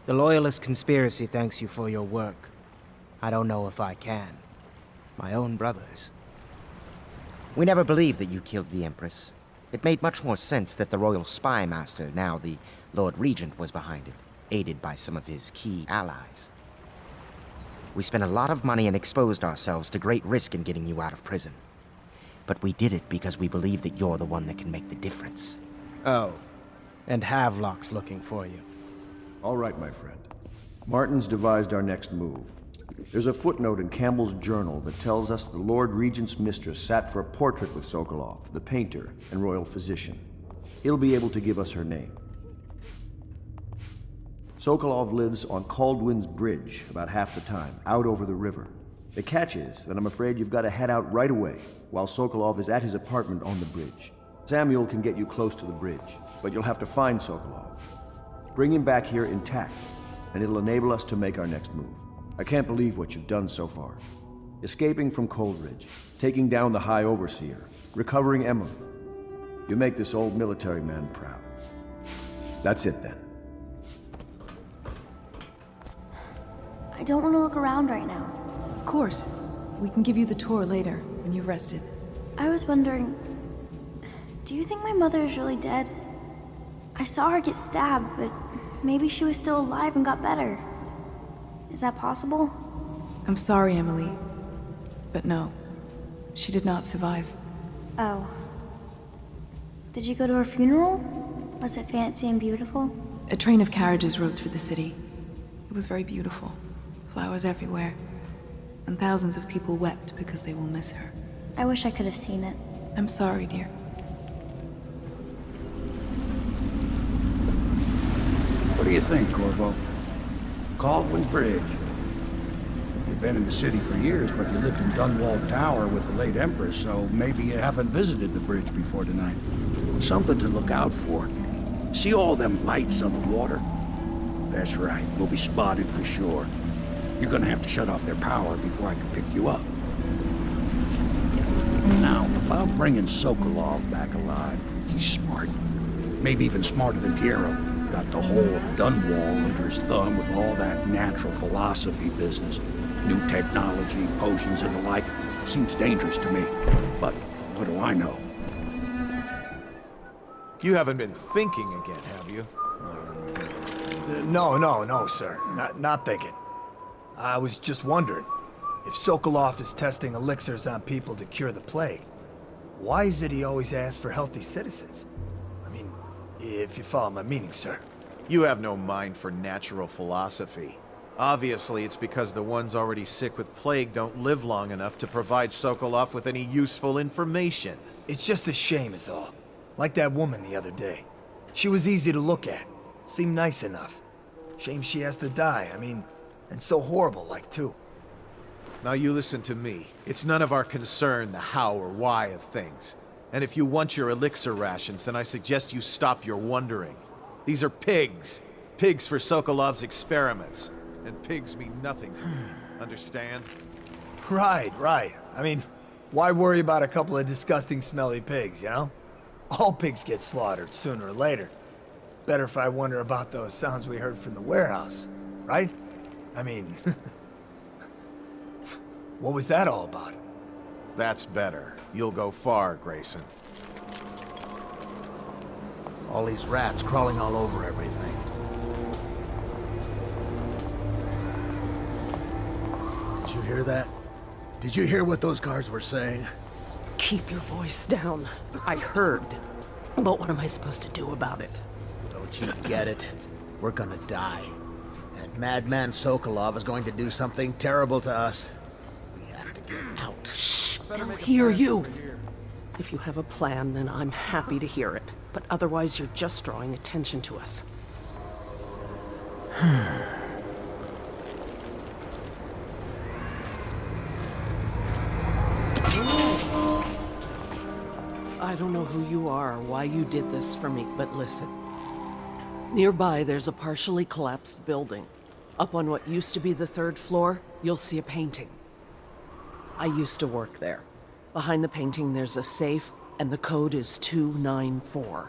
the Loyalist conspiracy thanks you for your work. I don't know if I can. My own brothers. We never believed that you killed the Empress. It made much more sense that the Royal Spy Master, now the Lord Regent, was behind it, aided by some of his key allies. We spent a lot of money and exposed ourselves to great risk in getting you out of prison. But we did it because we believe that you're the one that can make the difference. Oh, and Havelock's looking for you. All right, my friend. Martin's devised our next move. There's a footnote in Campbell's journal that tells us the Lord Regent's mistress sat for a portrait with Sokolov, the painter and royal physician. He'll be able to give us her name. Sokolov lives on Caldwin's Bridge about half the time, out over the river. The catch is that I'm afraid you've got to head out right away, while Sokolov is at his apartment on the bridge. Samuel can get you close to the bridge, but you'll have to find Sokolov. Bring him back here intact, and it'll enable us to make our next move. I can't believe what you've done so far. Escaping from Coldridge, taking down the High Overseer, recovering Emily. You make this old military man proud. That's it then. I don't want to look around right now. Of course. We can give you the tour later, when you've rested. I was wondering, do you think my mother is really dead? I saw her get stabbed, but maybe she was still alive and got better. Is that possible? I'm sorry, Emily. But no. She did not survive. Oh. Did you go to her funeral? Was it fancy and beautiful? A train of carriages rode through the city. It was very beautiful. Flowers everywhere. And thousands of people wept because they will miss her. I wish I could have seen it. I'm sorry, dear. What do you think, Corvo? Caldwin's Bridge. You've been in the city for years, but you lived in Dunwall Tower with the late Empress, so maybe you haven't visited the bridge before tonight. Something to look out for. See all them lights on the water? That's right, we'll be spotted for sure. You're gonna have to shut off their power before I can pick you up. Now, about bringing Sokolov back alive. He's smart. Maybe even smarter than Piero. Got the whole of Dunwall under his thumb with all that natural philosophy business. New technology, potions and the like. Seems dangerous to me. But what do I know? You haven't been thinking again, have you? No, sir. Not thinking. I was just wondering, if Sokolov is testing elixirs on people to cure the plague, why is it he always asks for healthy citizens? I mean, if you follow my meaning, sir. You have no mind for natural philosophy. Obviously, it's because the ones already sick with plague don't live long enough to provide Sokolov with any useful information. It's just a shame is all. Like that woman the other day. She was easy to look at. Seemed nice enough. Shame she has to die, I mean, and so horrible like too. Now you listen to me. It's none of our concern the how or why of things. And if you want your elixir rations, then I suggest you stop your wondering. These are pigs. Pigs for Sokolov's experiments. And pigs mean nothing to me. Understand? Right. I mean, why worry about a couple of disgusting smelly pigs, you know? All pigs get slaughtered sooner or later. Better if I wonder about those sounds we heard from the warehouse, right? I mean, what was that all about? That's better. You'll go far, Grayson. All these rats crawling all over everything. Did you hear that? Did you hear what those guards were saying? Keep your voice down. I heard. But what am I supposed to do about it? Don't you get it? We're gonna die. And Madman Sokolov is going to do something terrible to us. We have to get out. Shh! They'll hear you! If you have a plan, then I'm happy to hear it. But otherwise, you're just drawing attention to us. I don't know who you are or why you did this for me, but listen. Nearby, there's a partially collapsed building. Up on what used to be the 3rd floor, you'll see a painting. I used to work there. Behind the painting, there's a safe, and the code is 294.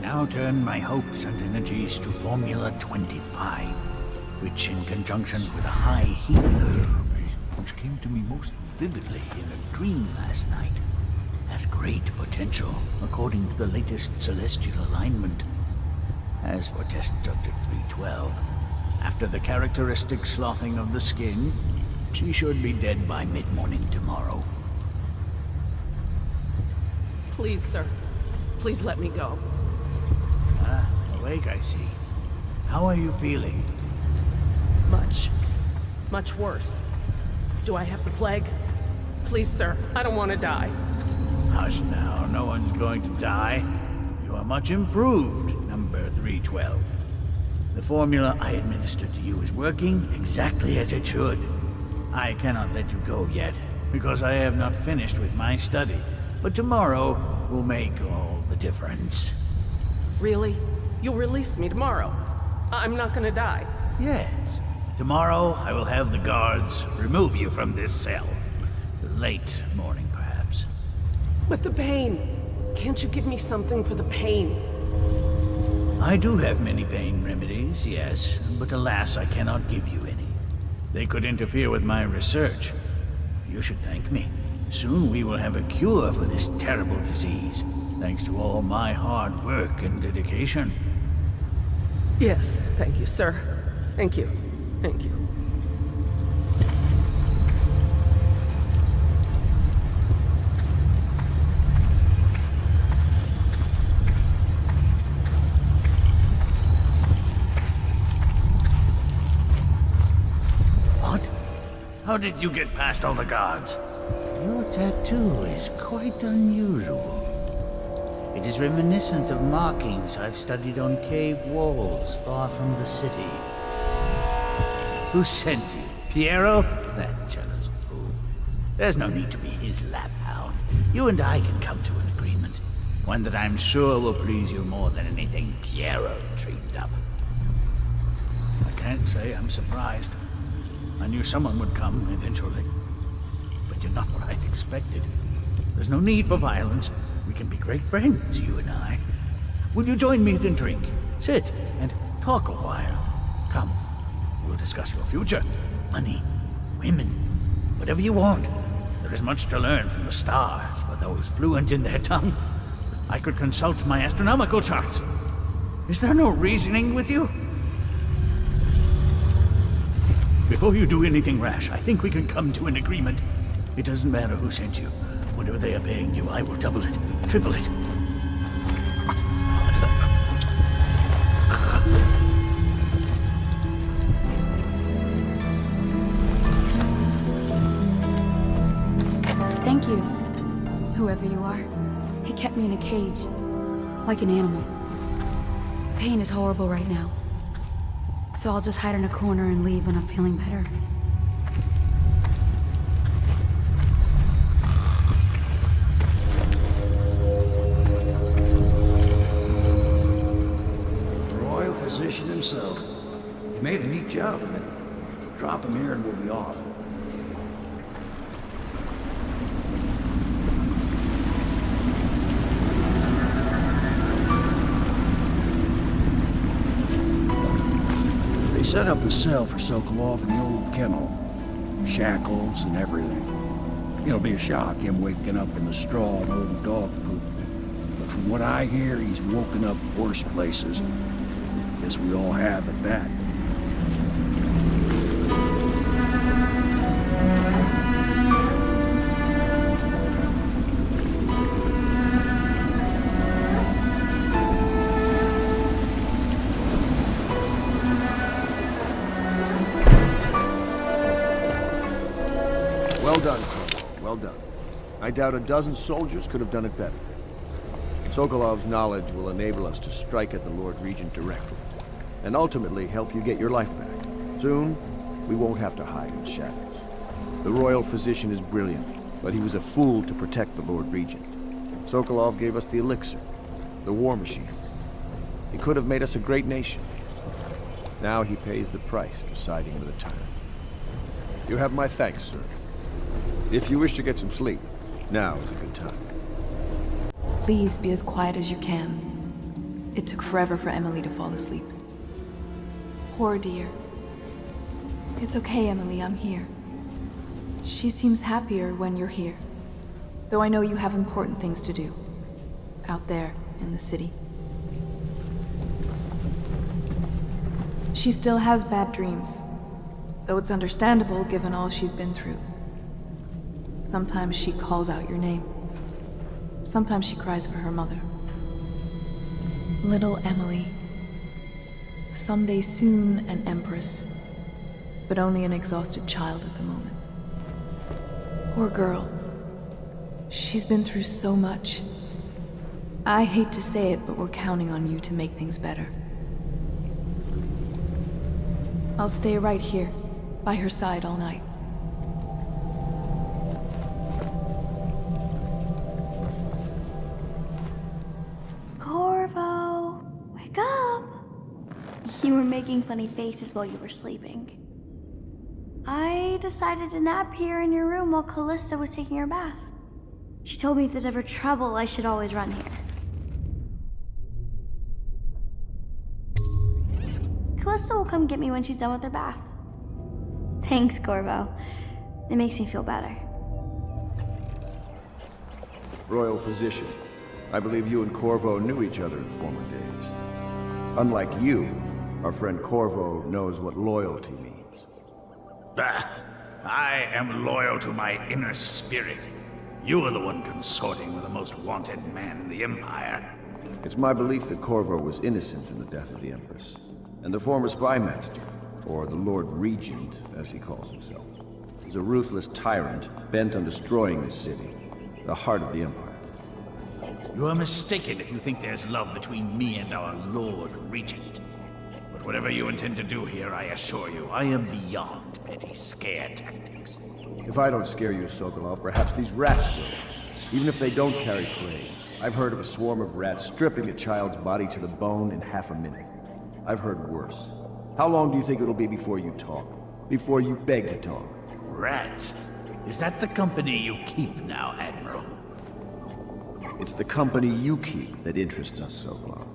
Now turn my hopes and energies to Formula 25, which in conjunction with a high healer, which came to me most vividly in a dream last night, has great potential according to the latest celestial alignment. As for Test Subject 312, after the characteristic sloughing of the skin, she should be dead by mid-morning tomorrow. Please, sir. Please let me go. Awake, I see. How are you feeling? Much worse. Do I have the plague? Please, sir. I don't want to die. Hush now, no one's going to die. You are much improved, number 312. The formula I administered to you is working exactly as it should. I cannot let you go yet, because I have not finished with my study. But tomorrow will make all the difference. Really? You'll release me tomorrow? I'm not gonna die. Yes. Tomorrow I will have the guards remove you from this cell. Late morning, perhaps. But the pain! Can't you give me something for the pain? I do have many pain remedies, yes, but alas, I cannot give you any. They could interfere with my research. You should thank me. Soon we will have a cure for this terrible disease, thanks to all my hard work and dedication. Yes, thank you, sir. Thank you. Thank you. What? How did you get past all the guards? Your tattoo is quite unusual. It is reminiscent of markings I've studied on cave walls far from the city. Who sent you? Piero? That jealous fool. There's no need to be his laphound. You and I can come to an agreement. One that I'm sure will please you more than anything Piero dreamed up. I can't say I'm surprised. I knew someone would come eventually. But you're not what I'd expected. There's no need for violence. We can be great friends, you and I. Will you join me and drink? Sit and talk a while. Come, we'll discuss your future. Money, women, whatever you want. There is much to learn from the stars for those fluent in their tongue. I could consult my astronomical charts. Is there no reasoning with you? Before you do anything rash, I think we can come to an agreement. It doesn't matter who sent you. Whatever they are paying you, I will double it, triple it. Thank you, whoever you are. He kept me in a cage, like an animal. Pain is horrible right now. So I'll just hide in a corner and leave when I'm feeling better. Physician himself. He made a neat job of it. Drop him here and we'll be off. They set up a cell for Sokolov in the old kennel. Shackles and everything. It'll be a shock, him waking up in the straw and old dog poop. But from what I hear, he's woken up worse places. Guess we all have at that. Well done, Corvo. Well done. I doubt a dozen soldiers could have done it better. Sokolov's knowledge will enable us to strike at the Lord Regent directly, and ultimately help you get your life back. Soon, we won't have to hide in the shadows. The royal physician is brilliant, but he was a fool to protect the Lord Regent. Sokolov gave us the elixir, the war machines. He could have made us a great nation. Now he pays the price for siding with a tyrant. You have my thanks, sir. If you wish to get some sleep, now is a good time. Please be as quiet as you can. It took forever for Emily to fall asleep. Poor dear. It's okay, Emily, I'm here. She seems happier when you're here. Though I know you have important things to do. Out there, in the city. She still has bad dreams. Though it's understandable given all she's been through. Sometimes she calls out your name. Sometimes she cries for her mother. Little Emily. Someday soon an empress, but only an exhausted child at the moment. Poor girl. She's been through so much. I hate to say it, but we're counting on you to make things better. I'll stay right here, by her side all night. Corvo, wake up! You were making funny faces while you were sleeping. I decided to nap here in your room while Callista was taking her bath. She told me if there's ever trouble, I should always run here. Callista will come get me when she's done with her bath. Thanks, Corvo. It makes me feel better. Royal Physician, I believe you and Corvo knew each other in former days. Unlike you, our friend Corvo knows what loyalty means. I am loyal to my inner spirit. You are the one consorting with the most wanted man in the Empire. It's my belief that Corvo was innocent in the death of the Empress, and the former spy master, or the Lord Regent, as he calls himself, is a ruthless tyrant bent on destroying this city, the heart of the Empire. You are mistaken if you think there's love between me and our Lord Regent. But whatever you intend to do here, I assure you, I am beyond petty scare tactics. If I don't scare you, Sokolov, perhaps these rats will. Even if they don't carry plague. I've heard of a swarm of rats stripping a child's body to the bone in half a minute. I've heard worse. How long do you think it'll be before you talk? Before you beg to talk? Rats? Is that the company you keep now, Admiral? It's the company you keep that interests us, Sokolov.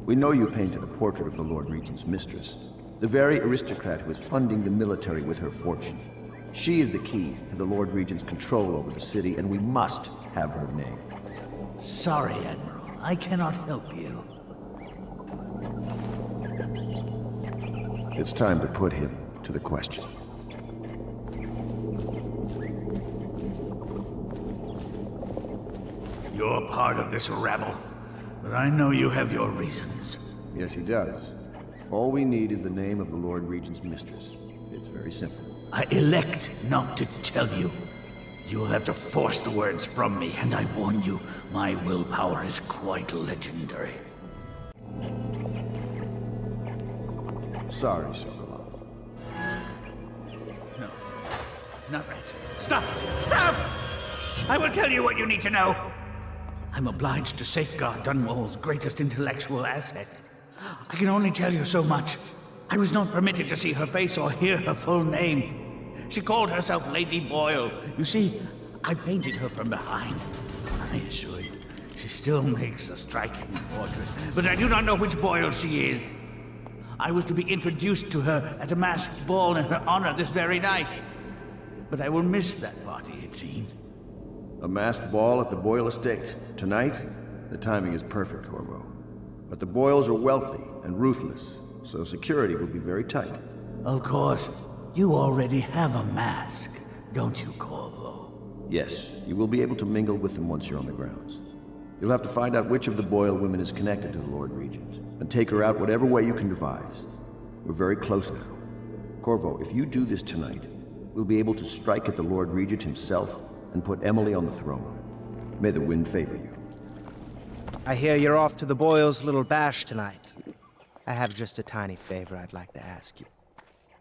We know you painted a portrait of the Lord Regent's mistress, the very aristocrat who is funding the military with her fortune. She is the key to the Lord Regent's control over the city, and we must have her name. Sorry, Admiral. I cannot help you. It's time to put him to the question. You're part of this rabble, but I know you have your reasons. Yes, he does. All we need is the name of the Lord Regent's mistress. It's very simple. I elect not to tell you. You will have to force the words from me, and I warn you, my willpower is quite legendary. Sorry, Sokolov. No, not rats. Stop! Stop! I will tell you what you need to know. I'm obliged to safeguard Dunwall's greatest intellectual asset. I can only tell you so much. I was not permitted to see her face or hear her full name. She called herself Lady Boyle. You see, I painted her from behind. I assure you, she still makes a striking portrait, but I do not know which Boyle she is. I was to be introduced to her at a masked ball in her honor this very night. But I will miss that party, it seems. A masked ball at the Boyle estate. Tonight? The timing is perfect, Corvo. But the Boyles are wealthy and ruthless, so security will be very tight. Of course. You already have a mask, don't you, Corvo? Yes, you will be able to mingle with them once you're on the grounds. You'll have to find out which of the Boyle women is connected to the Lord Regent, and take her out whatever way you can devise. We're very close now. Corvo, if you do this tonight, we'll be able to strike at the Lord Regent himself and put Emily on the throne. May the wind favor you. I hear you're off to the Boyles' little bash tonight. I have just a tiny favor I'd like to ask you.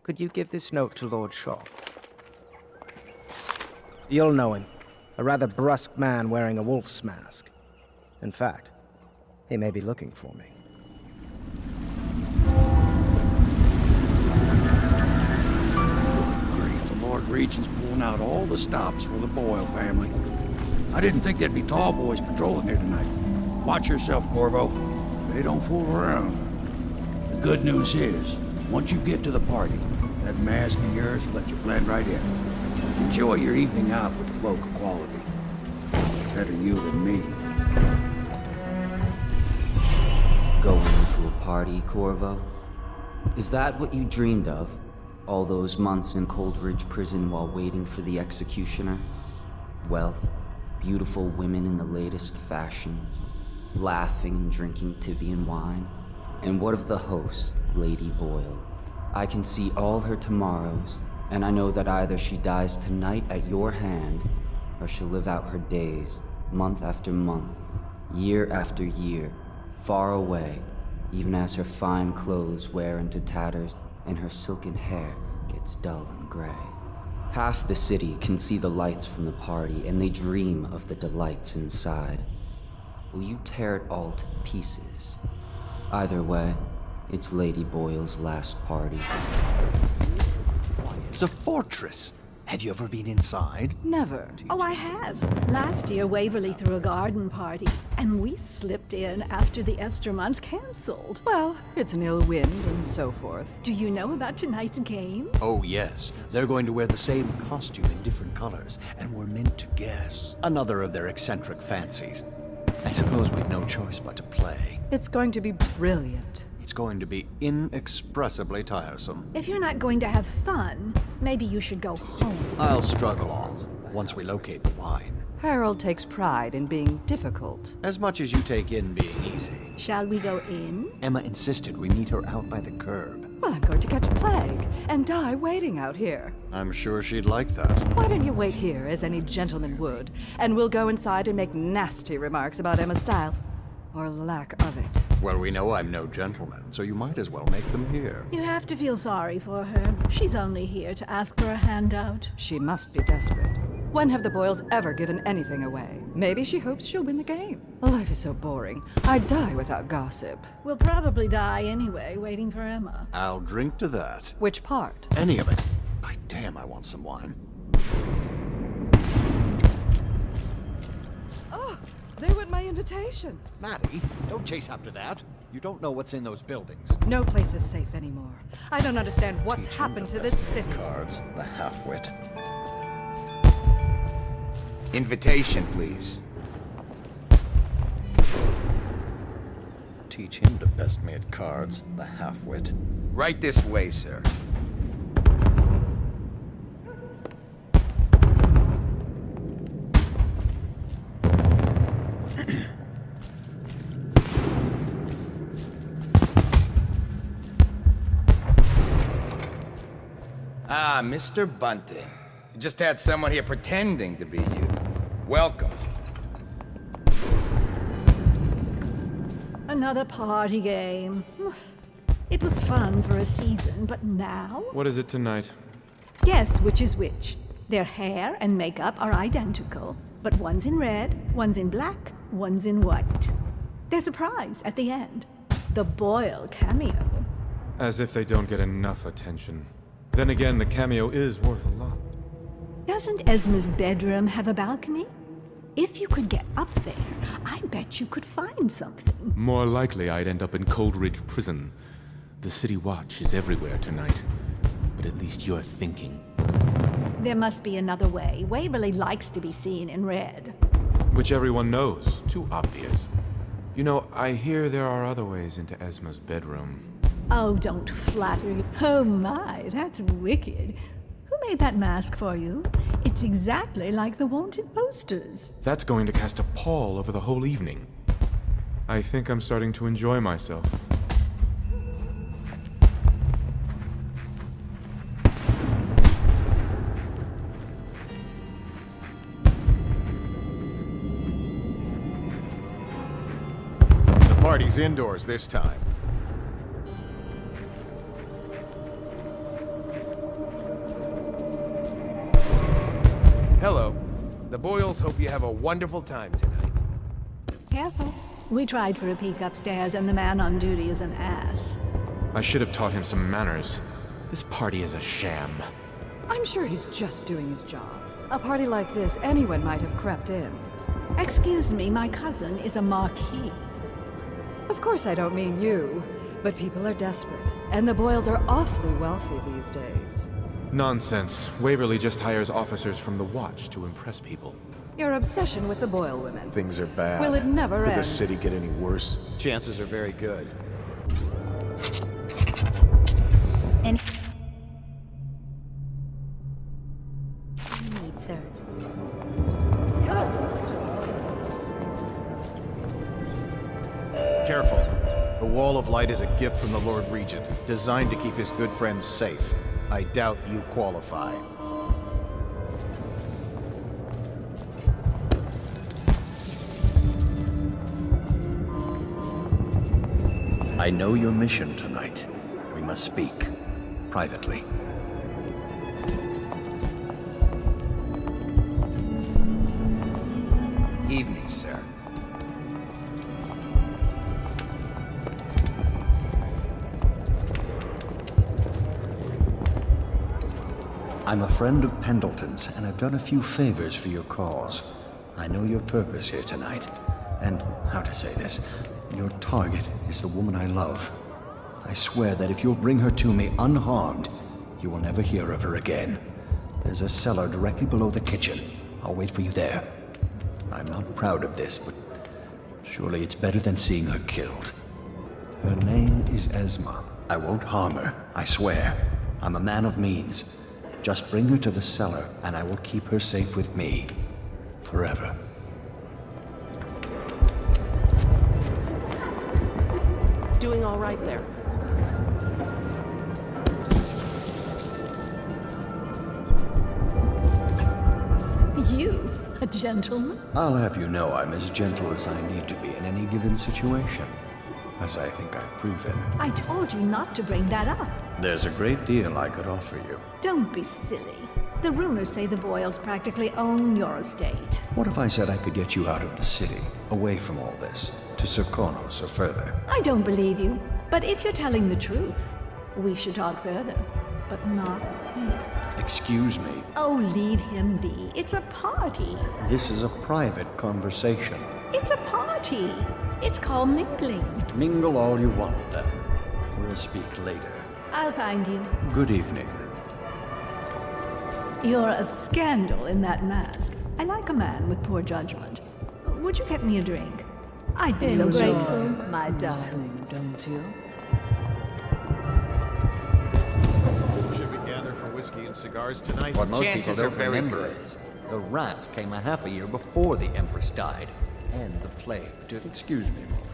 Could you give this note to Lord Shaw? You'll know him. A rather brusque man wearing a wolf's mask. In fact, he may be looking for me. The Lord Regent's pulling out all the stops for the Boyle family. I didn't think there'd be tall boys patrolling here tonight. Watch yourself, Corvo. They don't fool around. The good news is, once you get to the party, that mask of yours will let you blend right in. Enjoy your evening out with the folk of quality. Better you than me. Going to a party, Corvo? Is that what you dreamed of? All those months in Coldridge Prison while waiting for the executioner? Wealth, beautiful women in the latest fashions, laughing and drinking Tyvian wine? And what of the host, Lady Boyle? I can see all her tomorrows, and I know that either she dies tonight at your hand, or she'll live out her days, month after month, year after year, far away, even as her fine clothes wear into tatters and her silken hair gets dull and gray. Half the city can see the lights from the party, and they dream of the delights inside. Will you tear it all to pieces? Either way, it's Lady Boyle's last party. It's a fortress. Have you ever been inside? Never. Oh, I have. Last year, Waverly threw a garden party, and we slipped in after the Estermonts canceled. Well, it's an ill wind and so forth. Do you know about tonight's game? Oh, yes. They're going to wear the same costume in different colors, and we're meant to guess. Another of their eccentric fancies. I suppose we've no choice but to play. It's going to be brilliant. It's going to be inexpressibly tiresome. If you're not going to have fun, maybe you should go home. I'll struggle on, once we locate the wine. Harold takes pride in being difficult. As much as you take in being easy. Shall we go in? Emma insisted we meet her out by the curb. Well, I'm going to catch plague and die waiting out here. I'm sure she'd like that. Why don't you wait here, as any gentleman would, and we'll go inside and make nasty remarks about Emma's style, or lack of it. Well, we know I'm no gentleman, so you might as well make them here. You have to feel sorry for her. She's only here to ask for a handout. She must be desperate. When have the Boyles ever given anything away? Maybe she hopes she'll win the game. Life is so boring. I'd die without gossip. We'll probably die anyway, waiting for Emma. I'll drink to that. Which part? Any of it. By damn, I want some wine. Oh, there went my invitation. Maddie, don't chase after that. You don't know what's in those buildings. No place is safe anymore. I don't understand what's happened to this city. Cards, the half-wit. Invitation, please. Teach him to best-made cards, the half-wit. Right this way, sir. Ah, Mr. Bunting. You just had someone here pretending to be you. Welcome. Another party game. It was fun for a season, but now? What is it tonight? Guess which is which. Their hair and makeup are identical, but one's in red, one's in black, one's in white. There's a prize at the end. The Boyle cameo. As if they don't get enough attention. Then again, the cameo is worth a lot. Doesn't Esma's bedroom have a balcony? If you could get up there, I bet you could find something. More likely I'd end up in Coldridge Prison. The City Watch is everywhere tonight. But at least you're thinking. There must be another way. Waverly likes to be seen in red. Which everyone knows. Too obvious. You know, I hear there are other ways into Esma's bedroom. Oh, don't flatter. Oh my, that's wicked. Who made that mask for you? It's exactly like the wanted posters. That's going to cast a pall over the whole evening. I think I'm starting to enjoy myself. Party's indoors this time. Hello. The Boyles hope you have a wonderful time tonight. Careful. We tried for a peek upstairs, and the man on duty is an ass. I should have taught him some manners. This party is a sham. I'm sure he's just doing his job. A party like this, anyone might have crept in. Excuse me, my cousin is a marquis. Of course I don't mean you, but people are desperate, and the Boyles are awfully wealthy these days. Nonsense. Waverly just hires officers from the Watch to impress people. Your obsession with the Boyle women. Things are bad. Will it never Could end? the city get any worse? Chances are very good. Any need, sir. Careful. The Wall of Light is a gift from the Lord Regent, designed to keep his good friends safe. I doubt you qualify. I know your mission tonight. We must speak. Privately. Evening, sir. I'm a friend of Pendleton's, and I've done a few favors for your cause. I know your purpose here tonight, and how to say this, your target is the woman I love. I swear that if you'll bring her to me unharmed, you will never hear of her again. There's a cellar directly below the kitchen. I'll wait for you there. I'm not proud of this, but surely it's better than seeing her killed. Her name is Esma. I won't harm her, I swear. I'm a man of means. Just bring her to the cellar, and I will keep her safe with me. Forever. Doing all right there. You, a gentleman? I'll have you know I'm as gentle as I need to be in any given situation, as I think I've proven. I told you not to bring that up. There's a great deal I could offer you. Don't be silly. The rumors say the Boyles practically own your estate. What if I said I could get you out of the city, away from all this, to Serkonos or further? I don't believe you, but if you're telling the truth, we should talk further, but not here. Excuse me. Oh, leave him be. It's a party. This is a private conversation. It's a party. It's called mingling. Mingle all you want, then. We'll speak later. I'll find you. Good evening. You're a scandal in that mask. I like a man with poor judgment. Would you get me a drink? I'd be so grateful. My darlings, don't you? Should we gather for whiskey and cigars tonight? What most Chances people are don't very remember good. is the rats came a half a year before the Empress died, and the plague. Excuse me a moment.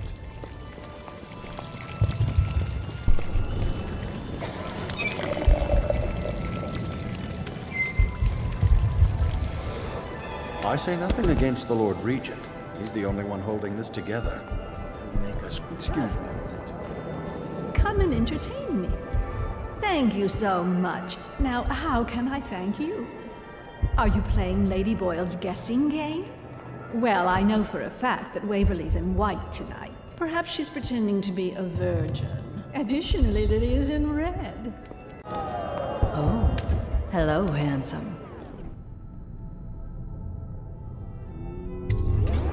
I say nothing against the Lord Regent. He's the only one holding this together. Make us excuse me. Come and entertain me. Thank you so much. Now, how can I thank you? Are you playing Lady Boyle's guessing game? Well, I know for a fact that Waverly's in white tonight. Perhaps she's pretending to be a virgin. Additionally, Lydia's in red. Oh, hello, handsome.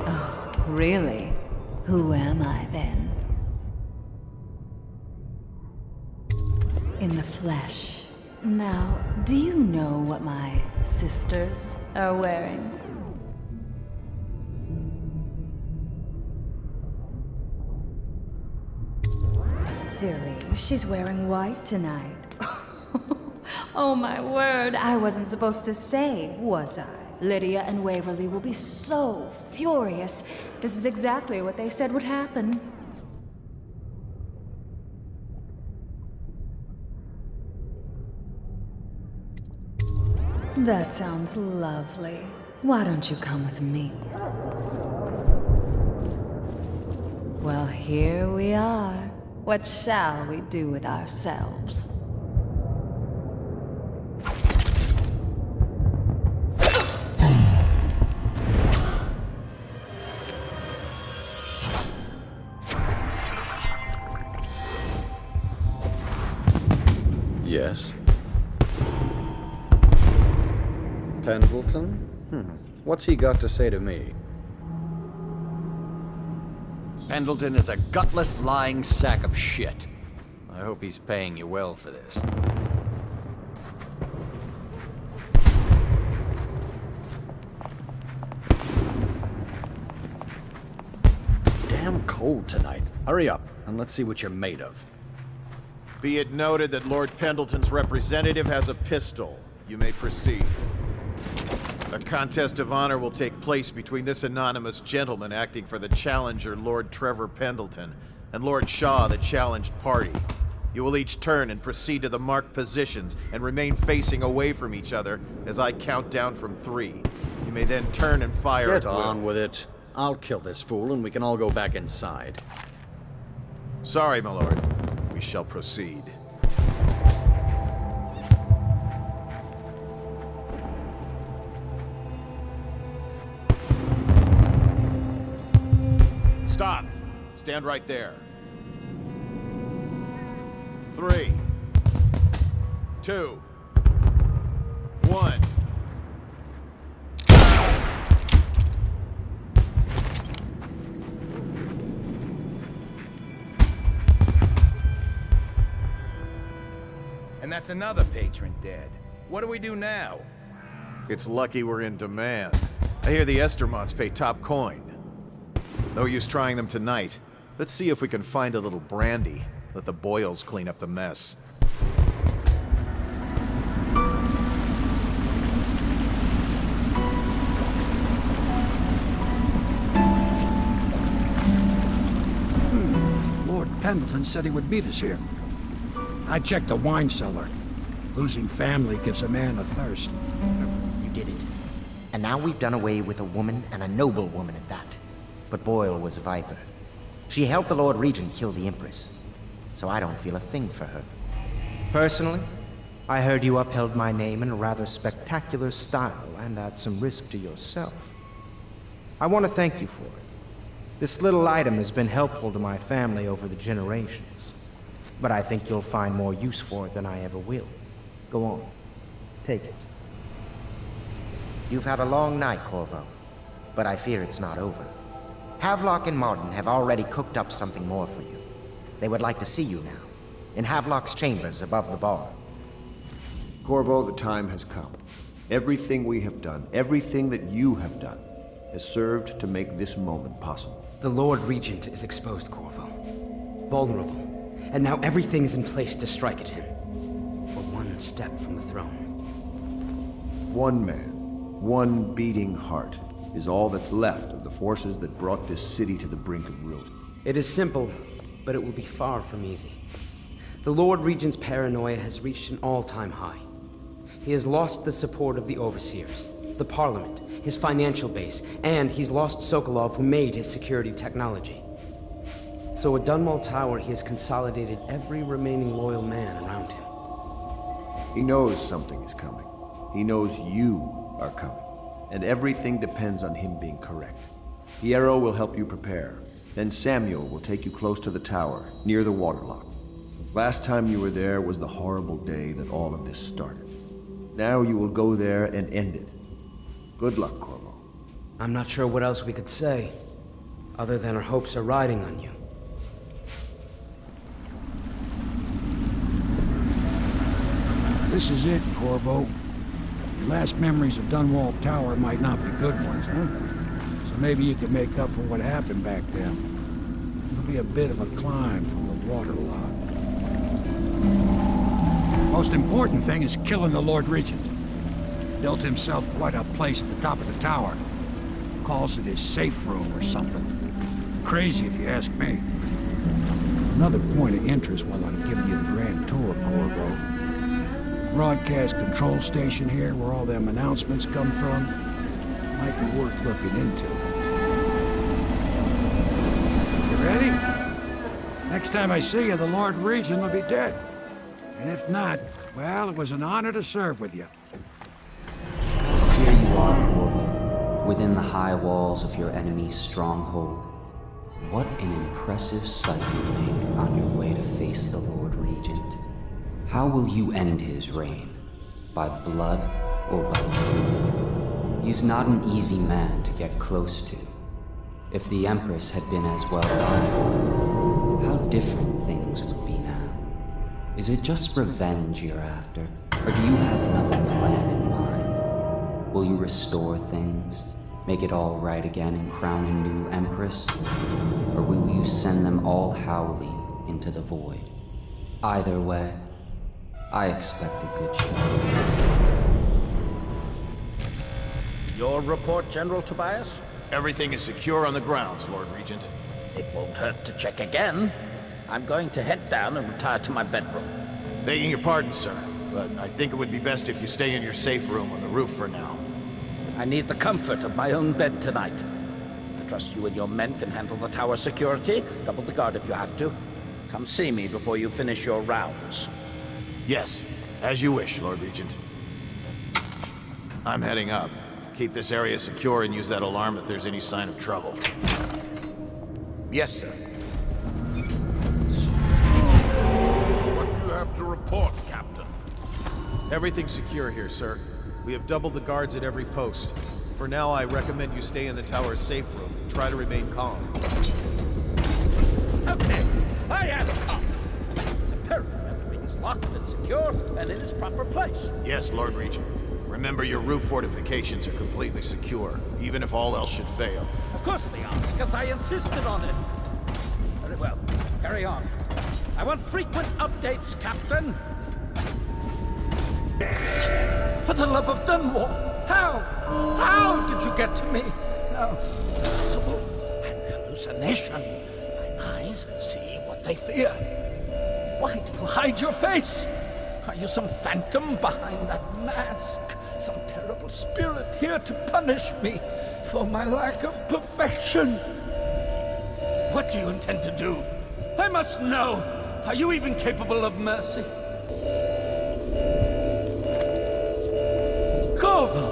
Oh, really? Who am I then? In the flesh. Now, do you know what my sisters are wearing? Silly, she's wearing white tonight. Oh my word, I wasn't supposed to say, was I? Lydia and Waverly will be so furious. This is exactly what they said would happen. That sounds lovely. Why don't you come with me? Well, here we are. What shall we do with ourselves? Yes. Pendleton? What's he got to say to me? Pendleton is a gutless, lying sack of shit. I hope he's paying you well for this. It's damn cold tonight. Hurry up, and let's see what you're made of. Be it noted that Lord Pendleton's representative has a pistol. You may proceed. A contest of honor will take place between this anonymous gentleman acting for the challenger, Lord Trevor Pendleton, and Lord Shaw, the challenged party. You will each turn and proceed to the marked positions and remain facing away from each other as I count down from 3. You may then turn and fire at Get on with it. I'll kill this fool and we can all go back inside. Sorry, my lord. We shall proceed. Stop. Stand right there. 3, 2, 1. And that's another patron dead. What do we do now? It's lucky we're in demand. I hear the Estermonts pay top coin. No use trying them tonight. Let's see if we can find a little brandy. Let the Boyles clean up the mess. Lord Pendleton said he would meet us here. I checked the wine cellar. Losing family gives a man a thirst. You did it. And now we've done away with a woman, and a noble woman at that. But Boyle was a viper. She helped the Lord Regent kill the Empress, so I don't feel a thing for her. Personally, I heard you upheld my name in a rather spectacular style and at some risk to yourself. I want to thank you for it. This little item has been helpful to my family over the generations, but I think you'll find more use for it than I ever will. Go on. Take it. You've had a long night, Corvo, but I fear it's not over. Havelock and Martin have already cooked up something more for you. They would like to see you now, in Havelock's chambers above the bar. Corvo, the time has come. Everything we have done, everything that you have done, has served to make this moment possible. The Lord Regent is exposed, Corvo. Vulnerable. And now everything's in place to strike at him. We're one step from the throne. One man, one beating heart, is all that's left of the forces that brought this city to the brink of ruin. It is simple, but it will be far from easy. The Lord Regent's paranoia has reached an all-time high. He has lost the support of the Overseers, the Parliament, his financial base, and he's lost Sokolov, who made his security technology. So at Dunwall Tower, he has consolidated every remaining loyal man around him. He knows something is coming. He knows you are coming. And everything depends on him being correct. Piero will help you prepare. Then Samuel will take you close to the tower, near the waterlock. Last time you were there was the horrible day that all of this started. Now you will go there and end it. Good luck, Corvo. I'm not sure what else we could say, other than our hopes are riding on you. This is it, Corvo. Your last memories of Dunwall Tower might not be good ones, huh? So maybe you could make up for what happened back then. It'll be a bit of a climb from the waterlock. Most important thing is killing the Lord Regent. Built himself quite a place at the top of the tower. Calls it his safe room or something. Crazy if you ask me. Another point of interest while I'm giving you the grand tour, Corvo. Broadcast control station here where all them announcements come from might be worth looking into. You ready? Next time I see you, the Lord Regent will be dead. And if not, well, it was an honor to serve with you. Here you are, Corvo, within the high walls of your enemy's stronghold. What an impressive sight you make on your way to face the Lord Regent. How will you end his reign? By blood or by truth? He's not an easy man to get close to. If the Empress had been as well guided, how different things would be now. Is it just revenge you're after, or do you have another plan in mind? Will you restore things, make it all right again and crown a new Empress? Or will you send them all howling into the void? Either way, I expect a good show. Your report, General Tobias? Everything is secure on the grounds, Lord Regent. It won't hurt to check again. I'm going to head down and retire to my bedroom. Begging your pardon, sir, but I think it would be best if you stay in your safe room on the roof for now. I need the comfort of my own bed tonight. I trust you and your men can handle the tower security. Double the guard if you have to. Come see me before you finish your rounds. Yes, as you wish, Lord Regent. I'm heading up. Keep this area secure and use that alarm if there's any sign of trouble. Yes, sir. What do you have to report, Captain? Everything's secure here, sir. We have doubled the guards at every post. For now, I recommend you stay in the tower's safe room and try to remain calm. Okay, I am calm. It's imperative everything is locked and secure and in its proper place. Yes, Lord Regent. Remember, your roof fortifications are completely secure, even if all else should fail. Of course they are, because I insisted on it. Very well, carry on. I want frequent updates, Captain. For the love of Dunmore, how? How did you get to me? No, it's impossible. An hallucination. My eyes see what they fear. Why do you hide your face? Are you some phantom behind that mask? Some terrible spirit here to punish me for my lack of perfection? What do you intend to do? I must know. Are you even capable of mercy? Corvo!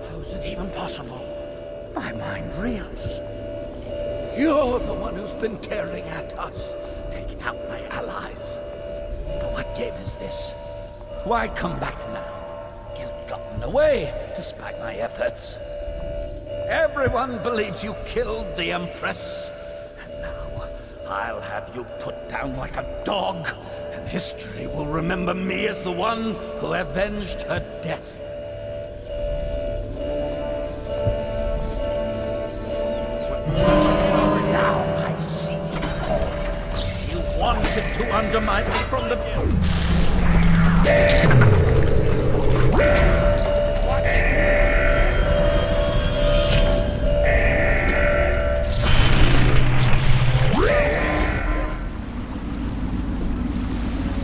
How is it even possible? My mind reels. You're the one who's been tearing at us, taking out my allies. But what game is this? Why come back now? You've gotten away, despite my efforts. Everyone believes you killed the Empress. And now, I'll have you put down like a dog, and history will remember me as the one who avenged her death. Now I see. You wanted to undermine me from the...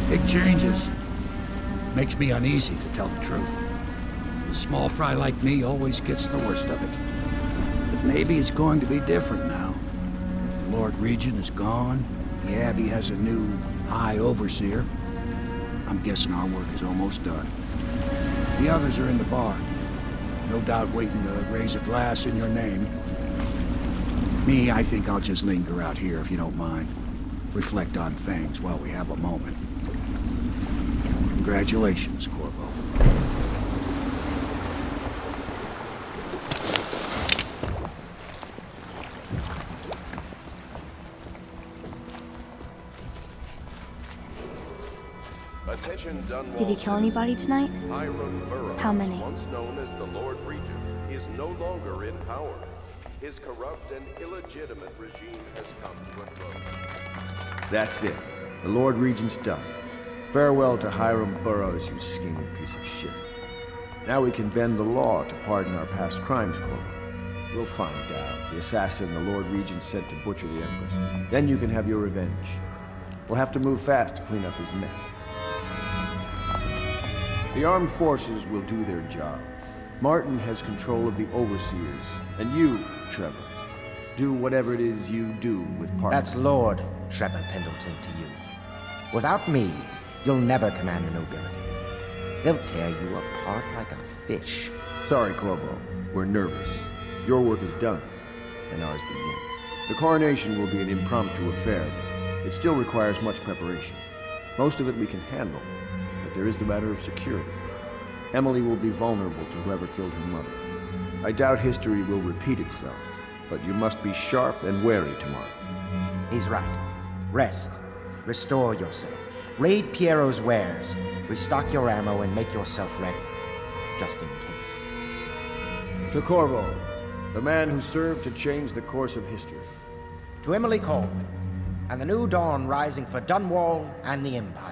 Big changes. Makes me uneasy, to tell the truth. A small fry like me always gets the worst of it. But maybe it's going to be different now. The Lord Regent is gone. The Abbey has a new High Overseer. I'm guessing our work is almost done. The others are in the bar. No doubt waiting to raise a glass in your name. Me, I think I'll just linger out here if you don't mind. Reflect on things while we have a moment. Congratulations, Corvo. Did you kill anybody tonight? Hiram Burroughs, How many? once known as the Lord Regent, is no longer in power. His corrupt and illegitimate regime has come to a close. That's it. The Lord Regent's done. Farewell to Hiram Burroughs, you scheming piece of shit. Now we can bend the law to pardon our past crimes, Corvo. We'll find out the assassin the Lord Regent sent to butcher the Empress. Then you can have your revenge. We'll have to move fast to clean up his mess. The armed forces will do their job. Martin has control of the Overseers, and you, Trevor, Do whatever it is you do with Parliament. That's Lord Trevor Pendleton to you. Without me, you'll never command the nobility. They'll tear you apart like a fish. Sorry, Corvo. We're nervous. Your work is done, and ours begins. The coronation will be an impromptu affair. It still requires much preparation. Most of it we can handle, but there is the matter of security. Emily will be vulnerable to whoever killed her mother. I doubt history will repeat itself, but you must be sharp and wary tomorrow. He's right. Rest. Restore yourself. Raid Piero's wares. Restock your ammo and make yourself ready. Just in case. To Corvo, the man who served to change the course of history. To Emily Caldwell, and the new dawn rising for Dunwall and the Empire.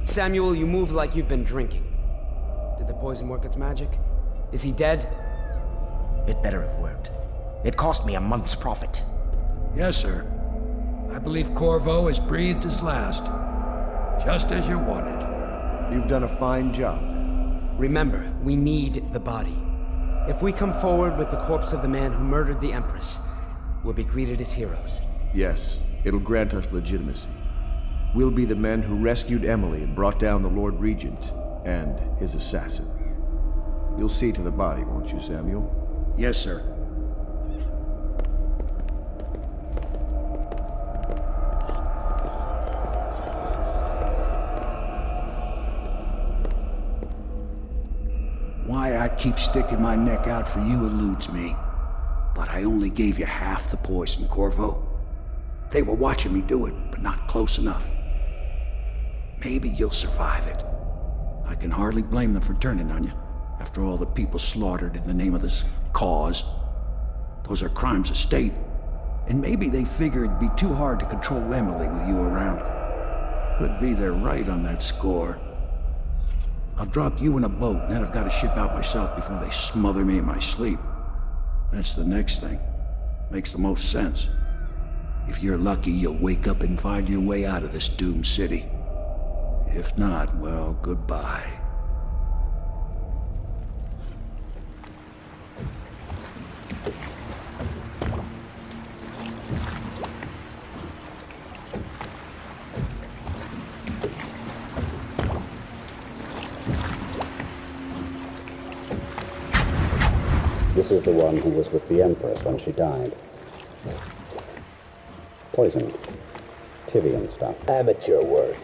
Samuel, you move like you've been drinking. Did the poison work its magic? Is he dead? It better have worked. It cost me a month's profit. Yes, sir. I believe Corvo has breathed his last. Just as you wanted. You've done a fine job. Remember, we need the body. If we come forward with the corpse of the man who murdered the Empress, we'll be greeted as heroes. Yes, it'll grant us legitimacy. We'll be the men who rescued Emily and brought down the Lord Regent and his assassin. You'll see to the body, won't you, Samuel? Yes, sir. Why I keep sticking my neck out for you eludes me. But I only gave you half the poison, Corvo. They were watching me do it, but not close enough. Maybe you'll survive it. I can hardly blame them for turning on you, after all the people slaughtered in the name of this cause. Those are crimes of state, and maybe they figure it'd be too hard to control Emily with you around. Could be they're right on that score. I'll drop you in a boat, and then I've got to ship out myself before they smother me in my sleep. That's the next thing. Makes the most sense. If you're lucky, you'll wake up and find your way out of this doomed city. If not, well, goodbye. This is the one who was with the Empress when she died. Poisoned. Tivian stuff. Amateur work.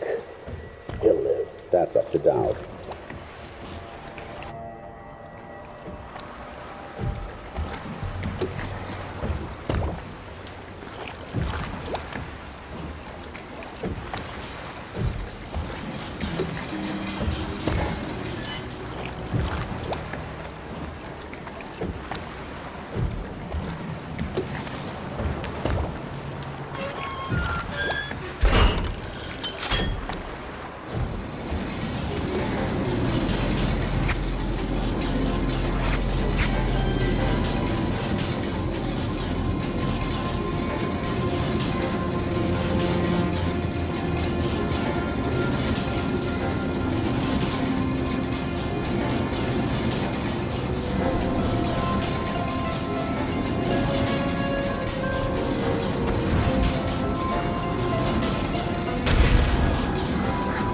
He'll live. That's up to Dowd.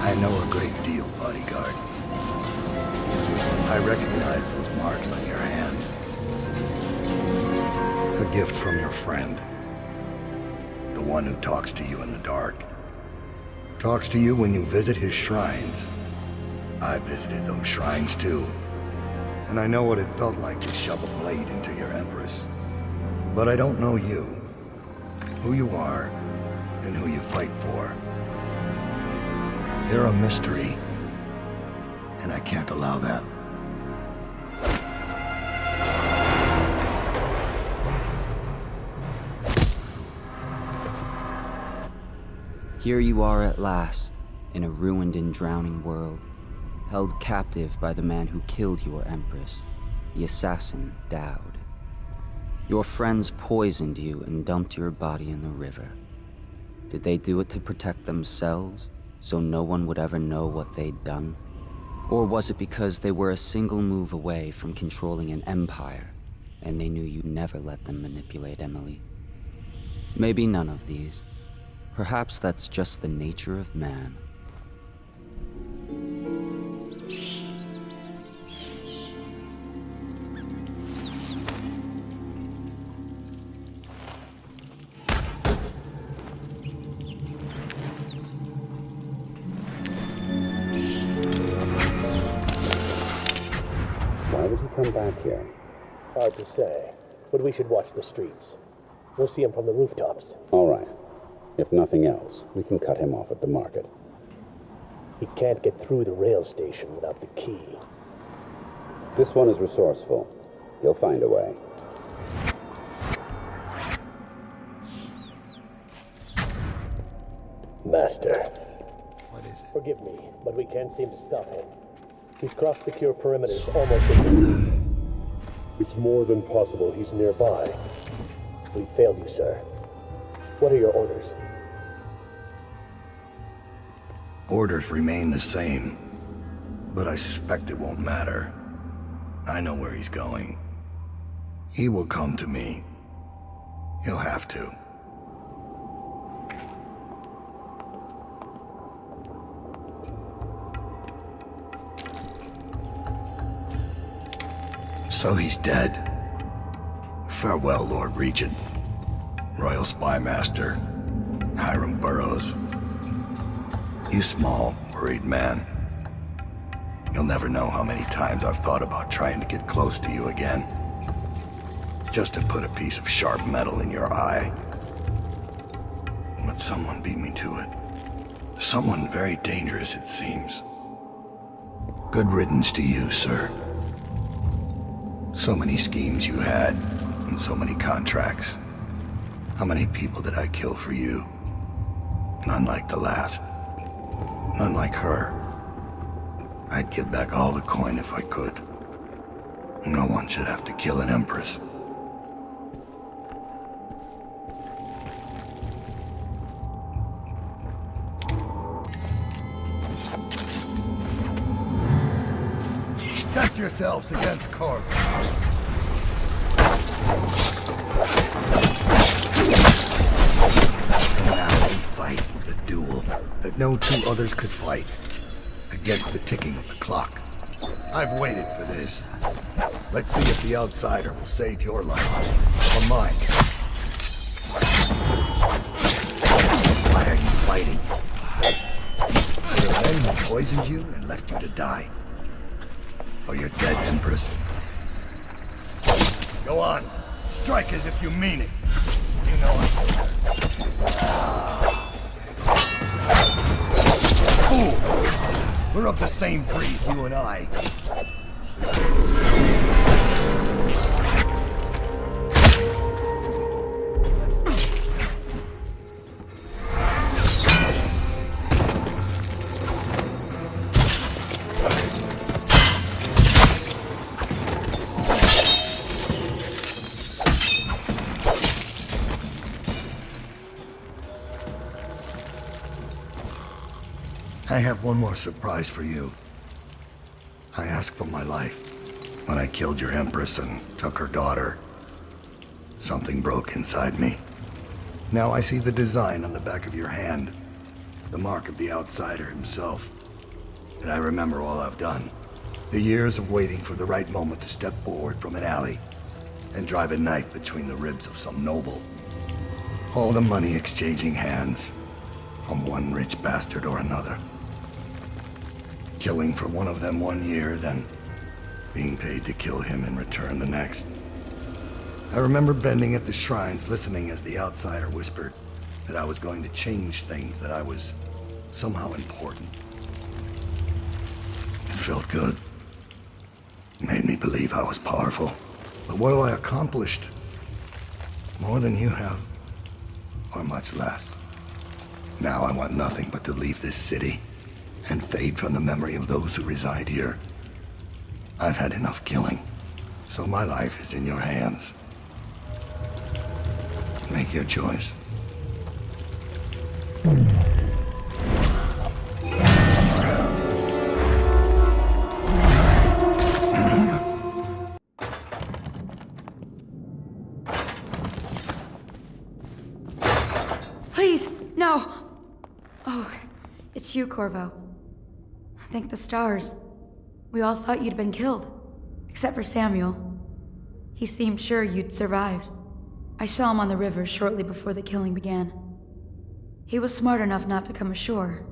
I know a great deal, bodyguard. I recognize those marks on your hand. A gift from your friend. The one who talks to you in the dark. Talks to you when you visit his shrines. I visited those shrines too. And I know what it felt like to shove a blade into your Empress. But I don't know you. Who you are, and who you fight for. You're a mystery, and I can't allow that. Here you are at last, in a ruined and drowning world, held captive by the man who killed your Empress. the assassin Dowd. Your friends poisoned you and dumped your body in the river. Did they do it to protect themselves, so no one would ever know what they'd done? Or was it because they were a single move away from controlling an empire, and they knew you'd never let them manipulate Emily? Maybe none of these. Perhaps that's just the nature of man. Why would he come back here? Hard to say, but we should watch the streets. We'll see him from the rooftops. All right. If nothing else, we can cut him off at the market. He can't get through the rail station without the key. This one is resourceful. He'll find a way. Master. What is it? Forgive me, but we can't seem to stop him. He's crossed secure perimeters almost instantly. It's more than possible he's nearby. We failed you, sir. What are your orders? Orders remain the same, but I suspect it won't matter. I know where he's going. He will come to me. He'll have to. So he's dead. Farewell, Lord Regent. Royal Spy Master, Hiram Burrows. You small, worried man. You'll never know how many times I've thought about trying to get close to you again. Just to put a piece of sharp metal in your eye. But someone beat me to it. Someone very dangerous, it seems. Good riddance to you, sir. So many schemes you had, and so many contracts. How many people did I kill for you? None like the last. None like her. I'd give back all the coin if I could. No one should have to kill an empress. Test yourselves against Corv. Now we fight the duel that no two others could fight, against the ticking of the clock. I've waited for this. Let's see if the outsider will save your life, or mine. Why are you fighting? For the men who poisoned you and left you to die? Or your dead Empress? Go on. Strike as if you mean it. You know it. Fool! We're of the same breed, you and I. I have one more surprise for you. I asked for my life when I killed your Empress and took her daughter. Something broke inside me. Now I see the design on the back of your hand, the mark of the outsider himself. And I remember all I've done. The years of waiting for the right moment to step forward from an alley and drive a knife between the ribs of some noble. All the money exchanging hands from one rich bastard or another. Killing for one of them 1 year, then being paid to kill him in return the next. I remember bending at the shrines, listening as the outsider whispered that I was going to change things, that I was somehow important. It felt good. It made me believe I was powerful. But what have I accomplished? More than you have, or much less. Now I want nothing but to leave this city and fade from the memory of those who reside here. I've had enough killing. So my life is in your hands. Make your choice. Please, no! Oh, it's you, Corvo. Thank the stars. We all thought you'd been killed. Except for Samuel. He seemed sure you'd survived. I saw him on the river shortly before the killing began. He was smart enough not to come ashore.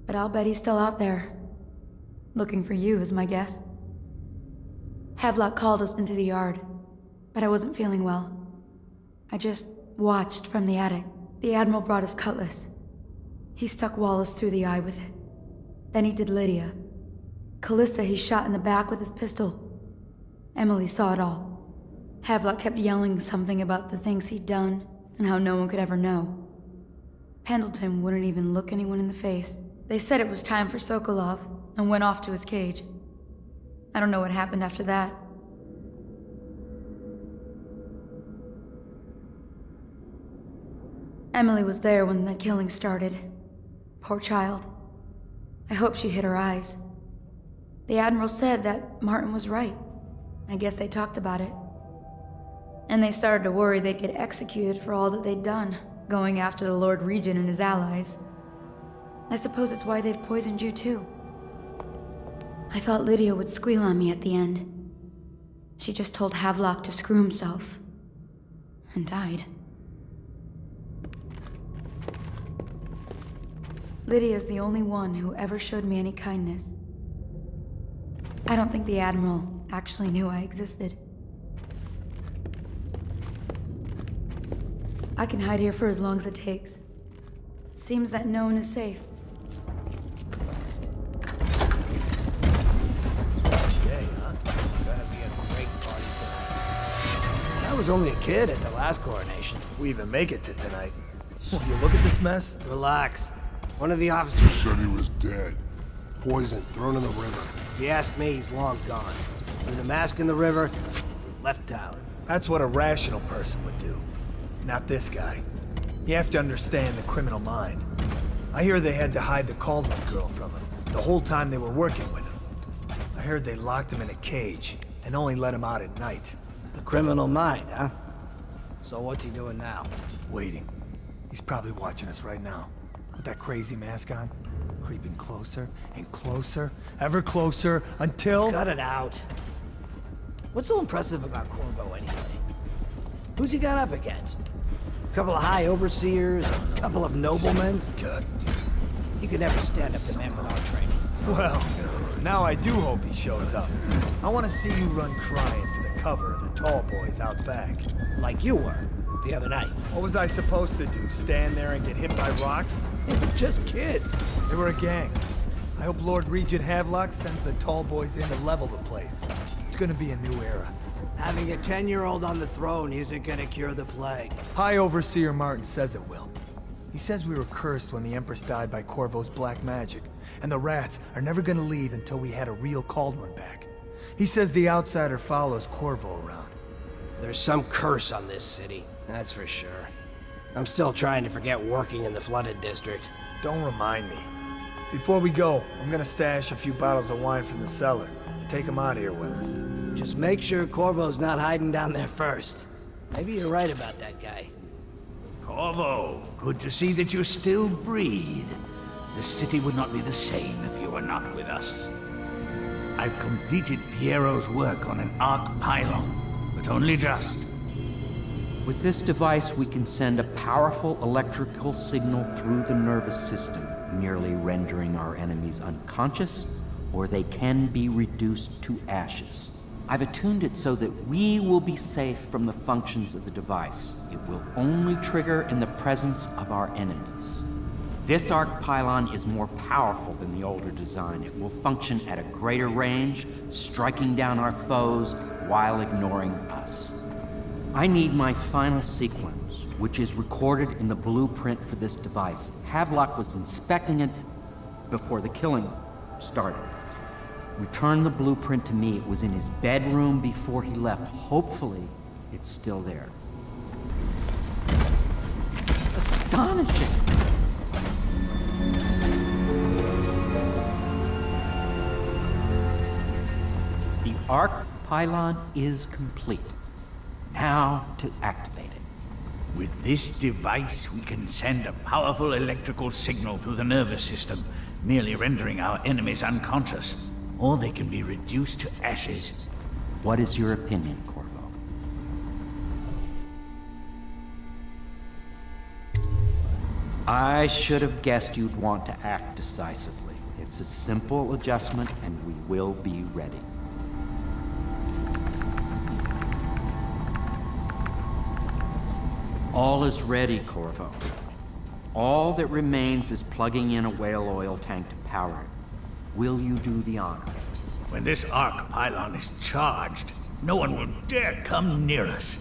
But I'll bet he's still out there. Looking for you is my guess. Havelock called us into the yard, but I wasn't feeling well. I just watched from the attic. The Admiral brought his cutlass. He stuck Wallace through the eye with it. Then he did Lydia. Callista he shot in the back with his pistol. Emily saw it all. Havelock kept yelling something about the things he'd done, and how no one could ever know. Pendleton wouldn't even look anyone in the face. They said it was time for Sokolov, and went off to his cage. I don't know what happened after that. Emily was there when the killing started. Poor child. I hope she hid her eyes. The Admiral said that Martin was right. I guess they talked about it. And they started to worry they'd get executed for all that they'd done, going after the Lord Regent and his allies. I suppose it's why they've poisoned you too. I thought Lydia would squeal on me at the end. She just told Havelock to screw himself. And died. Lydia's the only one who ever showed me any kindness. I don't think the Admiral actually knew I existed. I can hide here for as long as it takes. Seems that no one is safe. Okay, huh? Gonna be a great party tonight. I was only a kid at the last coronation. If we even make it to tonight. So you look at this mess? Relax. One of the officers Said he was dead. Poison thrown in the river. If you ask me, he's long gone. Threw the mask in the river, left town. That's what a rational person would do. Not this guy. You have to understand the criminal mind. I hear they had to hide the Caldwell girl from him, the whole time they were working with him. I heard they locked him in a cage, and only let him out at night. The criminal mind, huh? So what's he doing now? Waiting. He's probably watching us right now. With that crazy mask on. Creeping closer and closer, ever closer, until... Cut it out. What's so impressive about Corvo anyway? Who's he got up against? A couple of high overseers, a couple of noblemen? God, you could never stand up to men without training. Well, now I do hope he shows up. I want to see you run crying for the cover of the tall boys out back. Like you were, the other night. What was I supposed to do, stand there and get hit by rocks? They were just kids. They were a gang. I hope Lord Regent Havelock sends the tall boys in to level the place. It's gonna be a new era. Having a 10-year-old on the throne isn't gonna cure the plague. High Overseer Martin says it will. He says we were cursed when the Empress died by Corvo's black magic, and the rats are never gonna leave until we had a real Caldwell back. He says the outsider follows Corvo around. There's some curse on this city, that's for sure. I'm still trying to forget working in the flooded district. Don't remind me. Before we go, I'm gonna stash a few bottles of wine from the cellar. Take them out of here with us. Just make sure Corvo's not hiding down there first. Maybe you're right about that guy. Corvo, good to see that you still breathe. The city would not be the same if you were not with us. I've completed Piero's work on an arc pylon, but only just. With this device, we can send a powerful electrical signal through the nervous system, merely rendering our enemies unconscious, or they can be reduced to ashes. I've attuned it so that we will be safe from the functions of the device. It will only trigger in the presence of our enemies. This arc pylon is more powerful than the older design. It will function at a greater range, striking down our foes while ignoring us. I need my final sequence, which is recorded in the blueprint for this device. Havelock was inspecting it before the killing started. Return the blueprint to me. It was in his bedroom before he left. Hopefully, it's still there. Astonishing! The arc pylon is complete. Now to activate it. With this device, we can send a powerful electrical signal through the nervous system, merely rendering our enemies unconscious. Or they can be reduced to ashes. What is your opinion, Corvo? I should have guessed you'd want to act decisively. It's a simple adjustment, and we will be ready. All is ready, Corvo. All that remains is plugging in a whale oil tank to power it. Will you do the honor? When this arc pylon is charged, no one will dare come near us.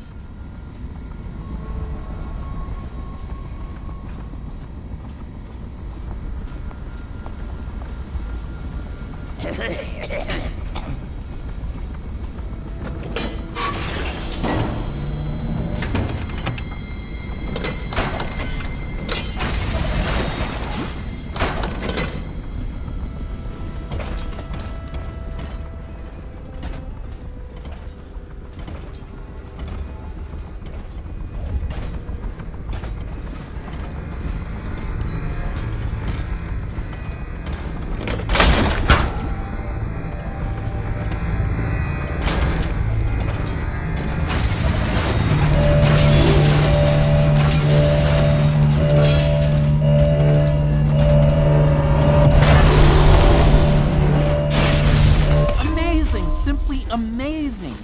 Amazing!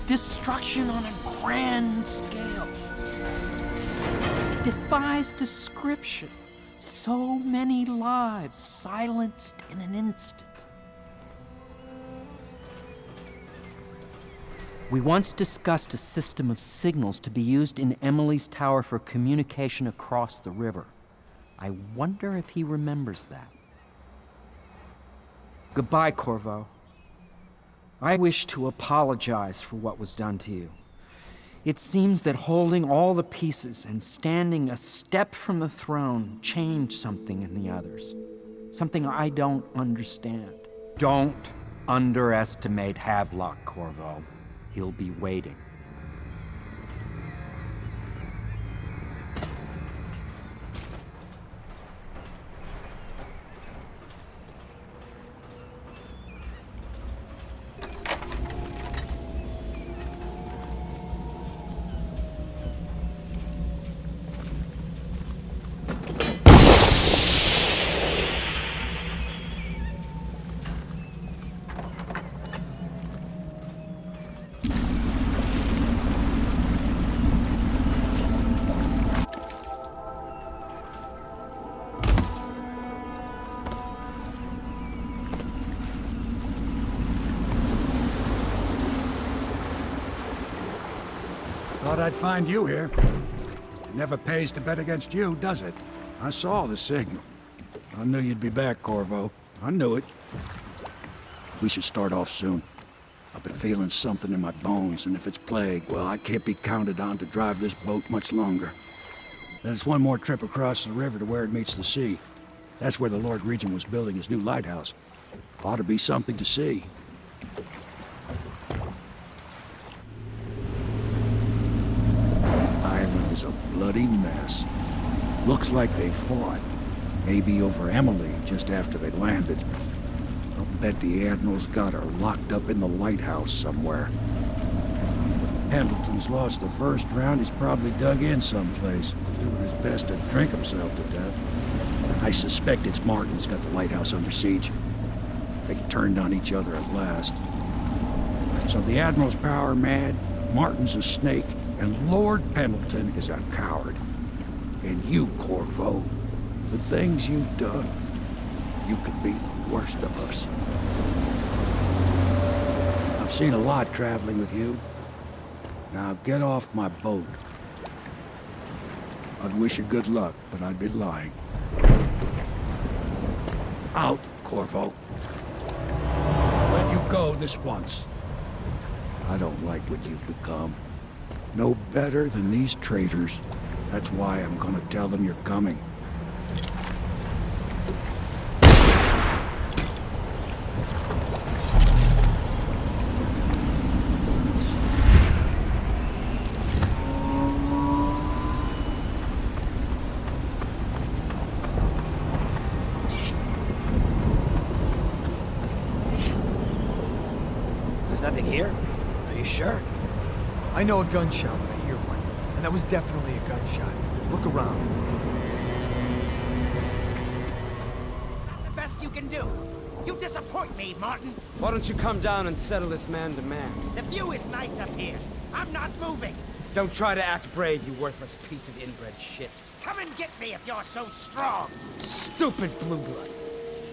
Destruction on a grand scale. It defies description. So many lives silenced in an instant. We once discussed a system of signals to be used in Emily's tower for communication across the river. I wonder if he remembers that. Goodbye, Corvo. I wish to apologize for what was done to you. It seems that holding all the pieces and standing a step from the throne changed something in the others. Something I don't understand. Don't underestimate Havelock, Corvo. He'll be waiting. Thought I'd find you here. It never pays to bet against you, does it? I saw the signal. I knew you'd be back, Corvo. I knew it. We should start off soon. I've been feeling something in my bones, and if it's plague, well, I can't be counted on to drive this boat much longer. Then it's one more trip across the river to where it meets the sea. That's where the Lord Regent was building his new lighthouse. Ought to be something to see. Is a bloody mess. Looks like they fought. Maybe over Emily just after they landed. I'll bet the Admiral's got her locked up in the lighthouse somewhere. If Pendleton's lost the first round, he's probably dug in someplace, doing his best to drink himself to death. I suspect it's Martin's got the lighthouse under siege. They turned on each other at last. So the Admiral's power mad, Martin's a snake, and Lord Pendleton is a coward. And you, Corvo, the things you've done, you could be the worst of us. I've seen a lot traveling with you. Now get off my boat. I'd wish you good luck, but I'd be lying. Out, Corvo. When go this once. I don't like what you've become. No better than these traitors. That's why I'm gonna tell them you're coming. There's nothing here? Are you sure? I know a gunshot when I hear one, and that was definitely a gunshot. Look around. The best you can do. You disappoint me, Martin. Why don't you come down and settle this man to man? The view is nice up here. I'm not moving. Don't try to act brave, you worthless piece of inbred shit. Come and get me if you're so strong. Stupid blue blood.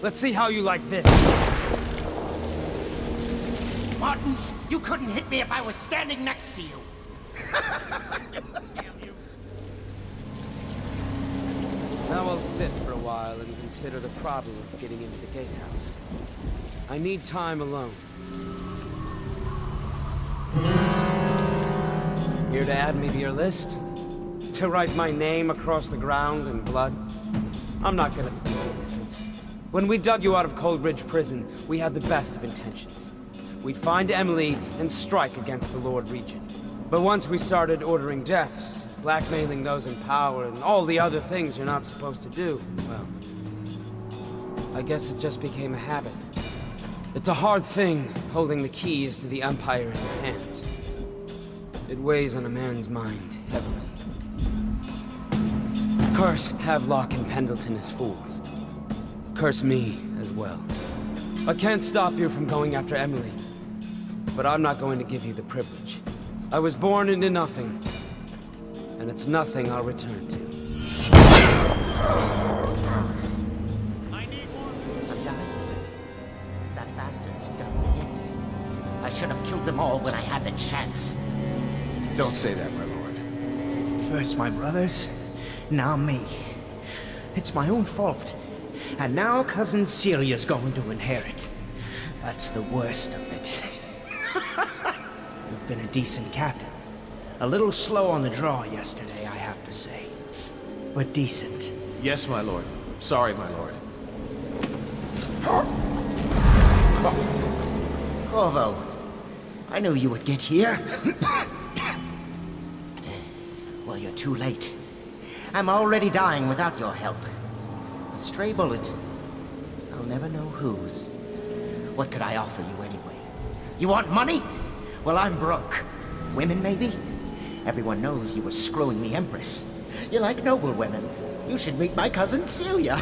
Let's see how you like this. Martin, you couldn't hit me if I was standing next to you. Now I'll sit for a while and consider the problem of getting into the gatehouse. I need time alone. Here to add me to your list? To write my name across the ground in blood? I'm not gonna plead innocence. When we dug you out of Cold Ridge Prison, we had the best of intentions. We'd find Emily and strike against the Lord Regent. But once we started ordering deaths, blackmailing those in power, and all the other things you're not supposed to do, well, I guess it just became a habit. It's a hard thing, holding the keys to the Empire in your hands. It weighs on a man's mind heavily. Curse Havelock and Pendleton as fools. Curse me as well. I can't stop you from going after Emily, but I'm not going to give you the privilege. I was born into nothing, and it's nothing I'll return to. I'm dying. That bastard's done me in. I should have killed them all when I had the chance. Don't say that, my lord. First my brothers, now me. It's my own fault. And now Cousin Celia's going to inherit. That's the worst of it. You've been a decent captain. A little slow on the draw yesterday, I have to say. But decent. Yes, my lord. Sorry, my lord. Corvo, I knew you would get here. Well, you're too late. I'm already dying without your help. A stray bullet. I'll never know whose. What could I offer you anyway? You want money? Well, I'm broke. Women, maybe? Everyone knows you were screwing the Empress. You like noble women. You should meet my cousin Celia.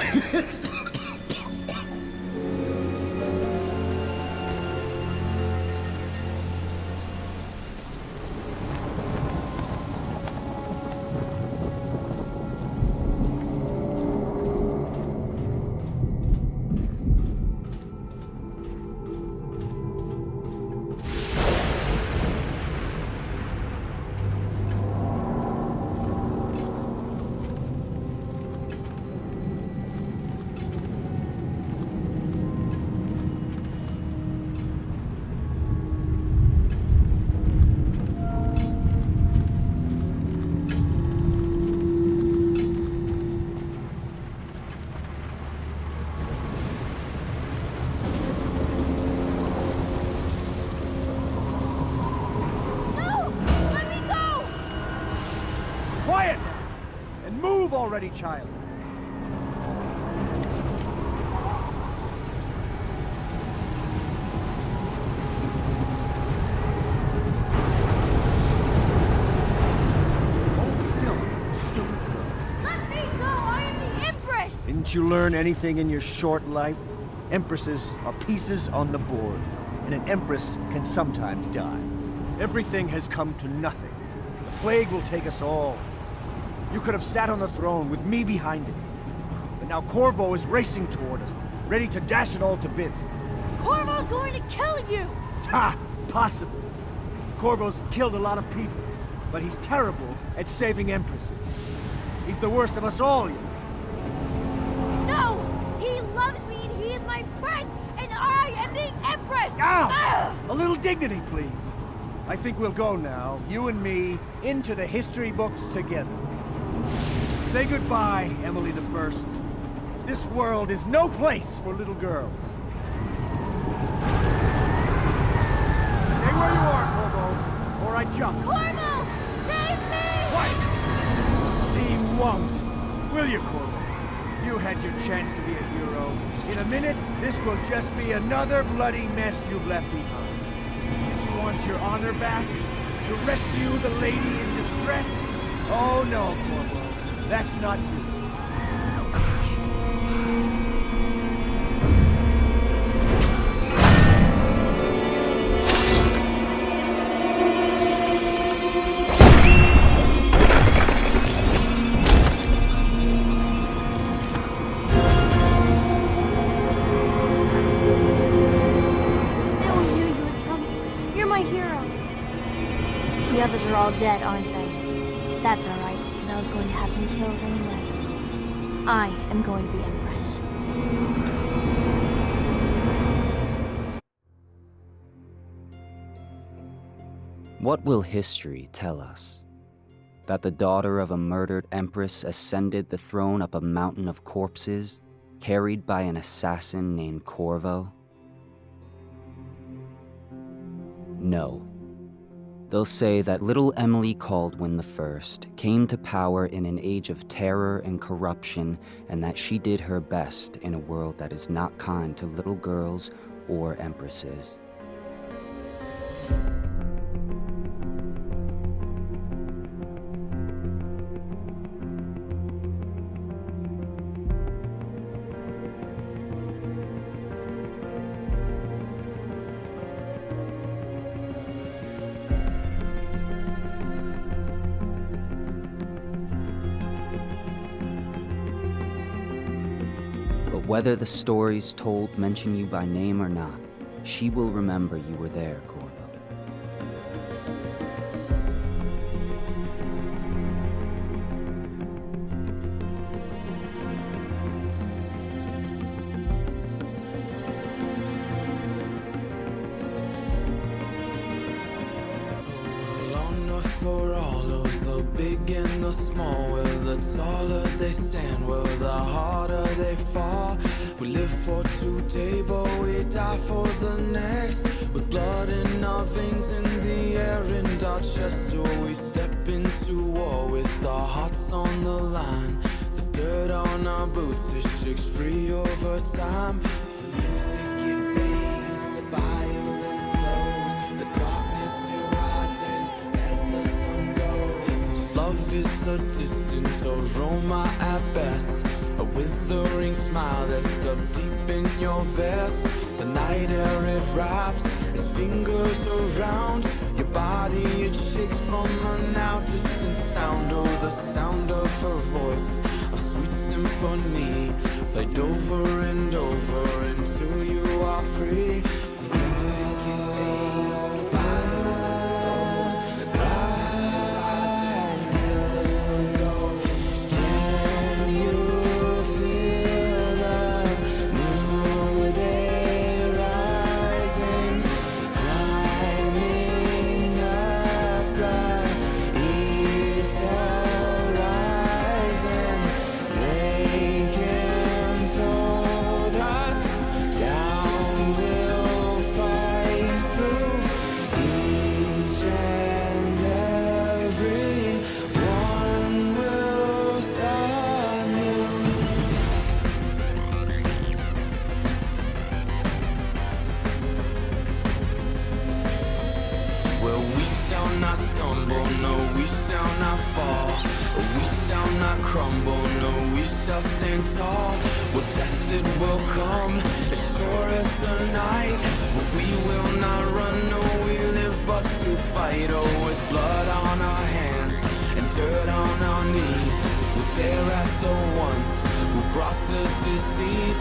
Quiet now! And move already, child! Hold still, stupid girl. Let me go! I am the Empress! Didn't you learn anything in your short life? Empresses are pieces on the board, and an empress can sometimes die. Everything has come to nothing. The plague will take us all. You could have sat on the throne with me behind it. But now Corvo is racing toward us, ready to dash it all to bits. Corvo's going to kill you! Ha! Possibly. Corvo's killed a lot of people, but he's terrible at saving empresses. He's the worst of us all, you know. No! He loves me and he is my friend, and I am the Empress! Ow! A little dignity, please. I think we'll go now, you and me, into the history books together. Say goodbye, Emily the First. This world is no place for little girls. Stay where you are, Corvo, or I jump. Corvo! Save me! Quiet! He won't. Will you, Corvo? You had your chance to be a hero. In a minute, this will just be another bloody mess you've left behind. Did you want your honor back? To rescue the lady in distress? Oh no, Corvo. That's not you. The others are all dead, aren't they? That's alright, because I was going to have them killed anyway. I am going to be Empress. What will history tell us? That the daughter of a murdered empress ascended the throne up a mountain of corpses, carried by an assassin named Corvo? No. They'll say that little Emily Kaldwin I came to power in an age of terror and corruption, and that she did her best in a world that is not kind to little girls or empresses. Whether the stories told mention you by name or not, she will remember you were there, Corvo. For all of the big and the small, where the taller they stand, where the harder they fall. We live for today, but we die for the next. With blood in our veins, in the air, and our chest, we step into war with our hearts on the line. The dirt on our boots, it shakes free over time. The music it fades, the violence slows, the darkness it rises as the sun goes. Love is a distant aroma at best, a withering smile that's stuffed deep in your vest. The night air it wraps its fingers around your body, it shakes from a now distant sound. Oh, the sound of her voice, a sweet symphony, played over and over until you are free. The music it fades, the violence slows, the darkness rises as the sun goes. Can you feel the new day rising, climbing up the east horizon? They came told us down we'll fight through each and every one will start new. Well, we shall not stumble, no, we shall not fall. We shall not crumble, no, we shall stand tall. Well, death it will come, as sure as the night. But we will not run, no, we live but to fight. Oh, with blood on our hands and dirt on our knees, we tear at the ones who brought the disease.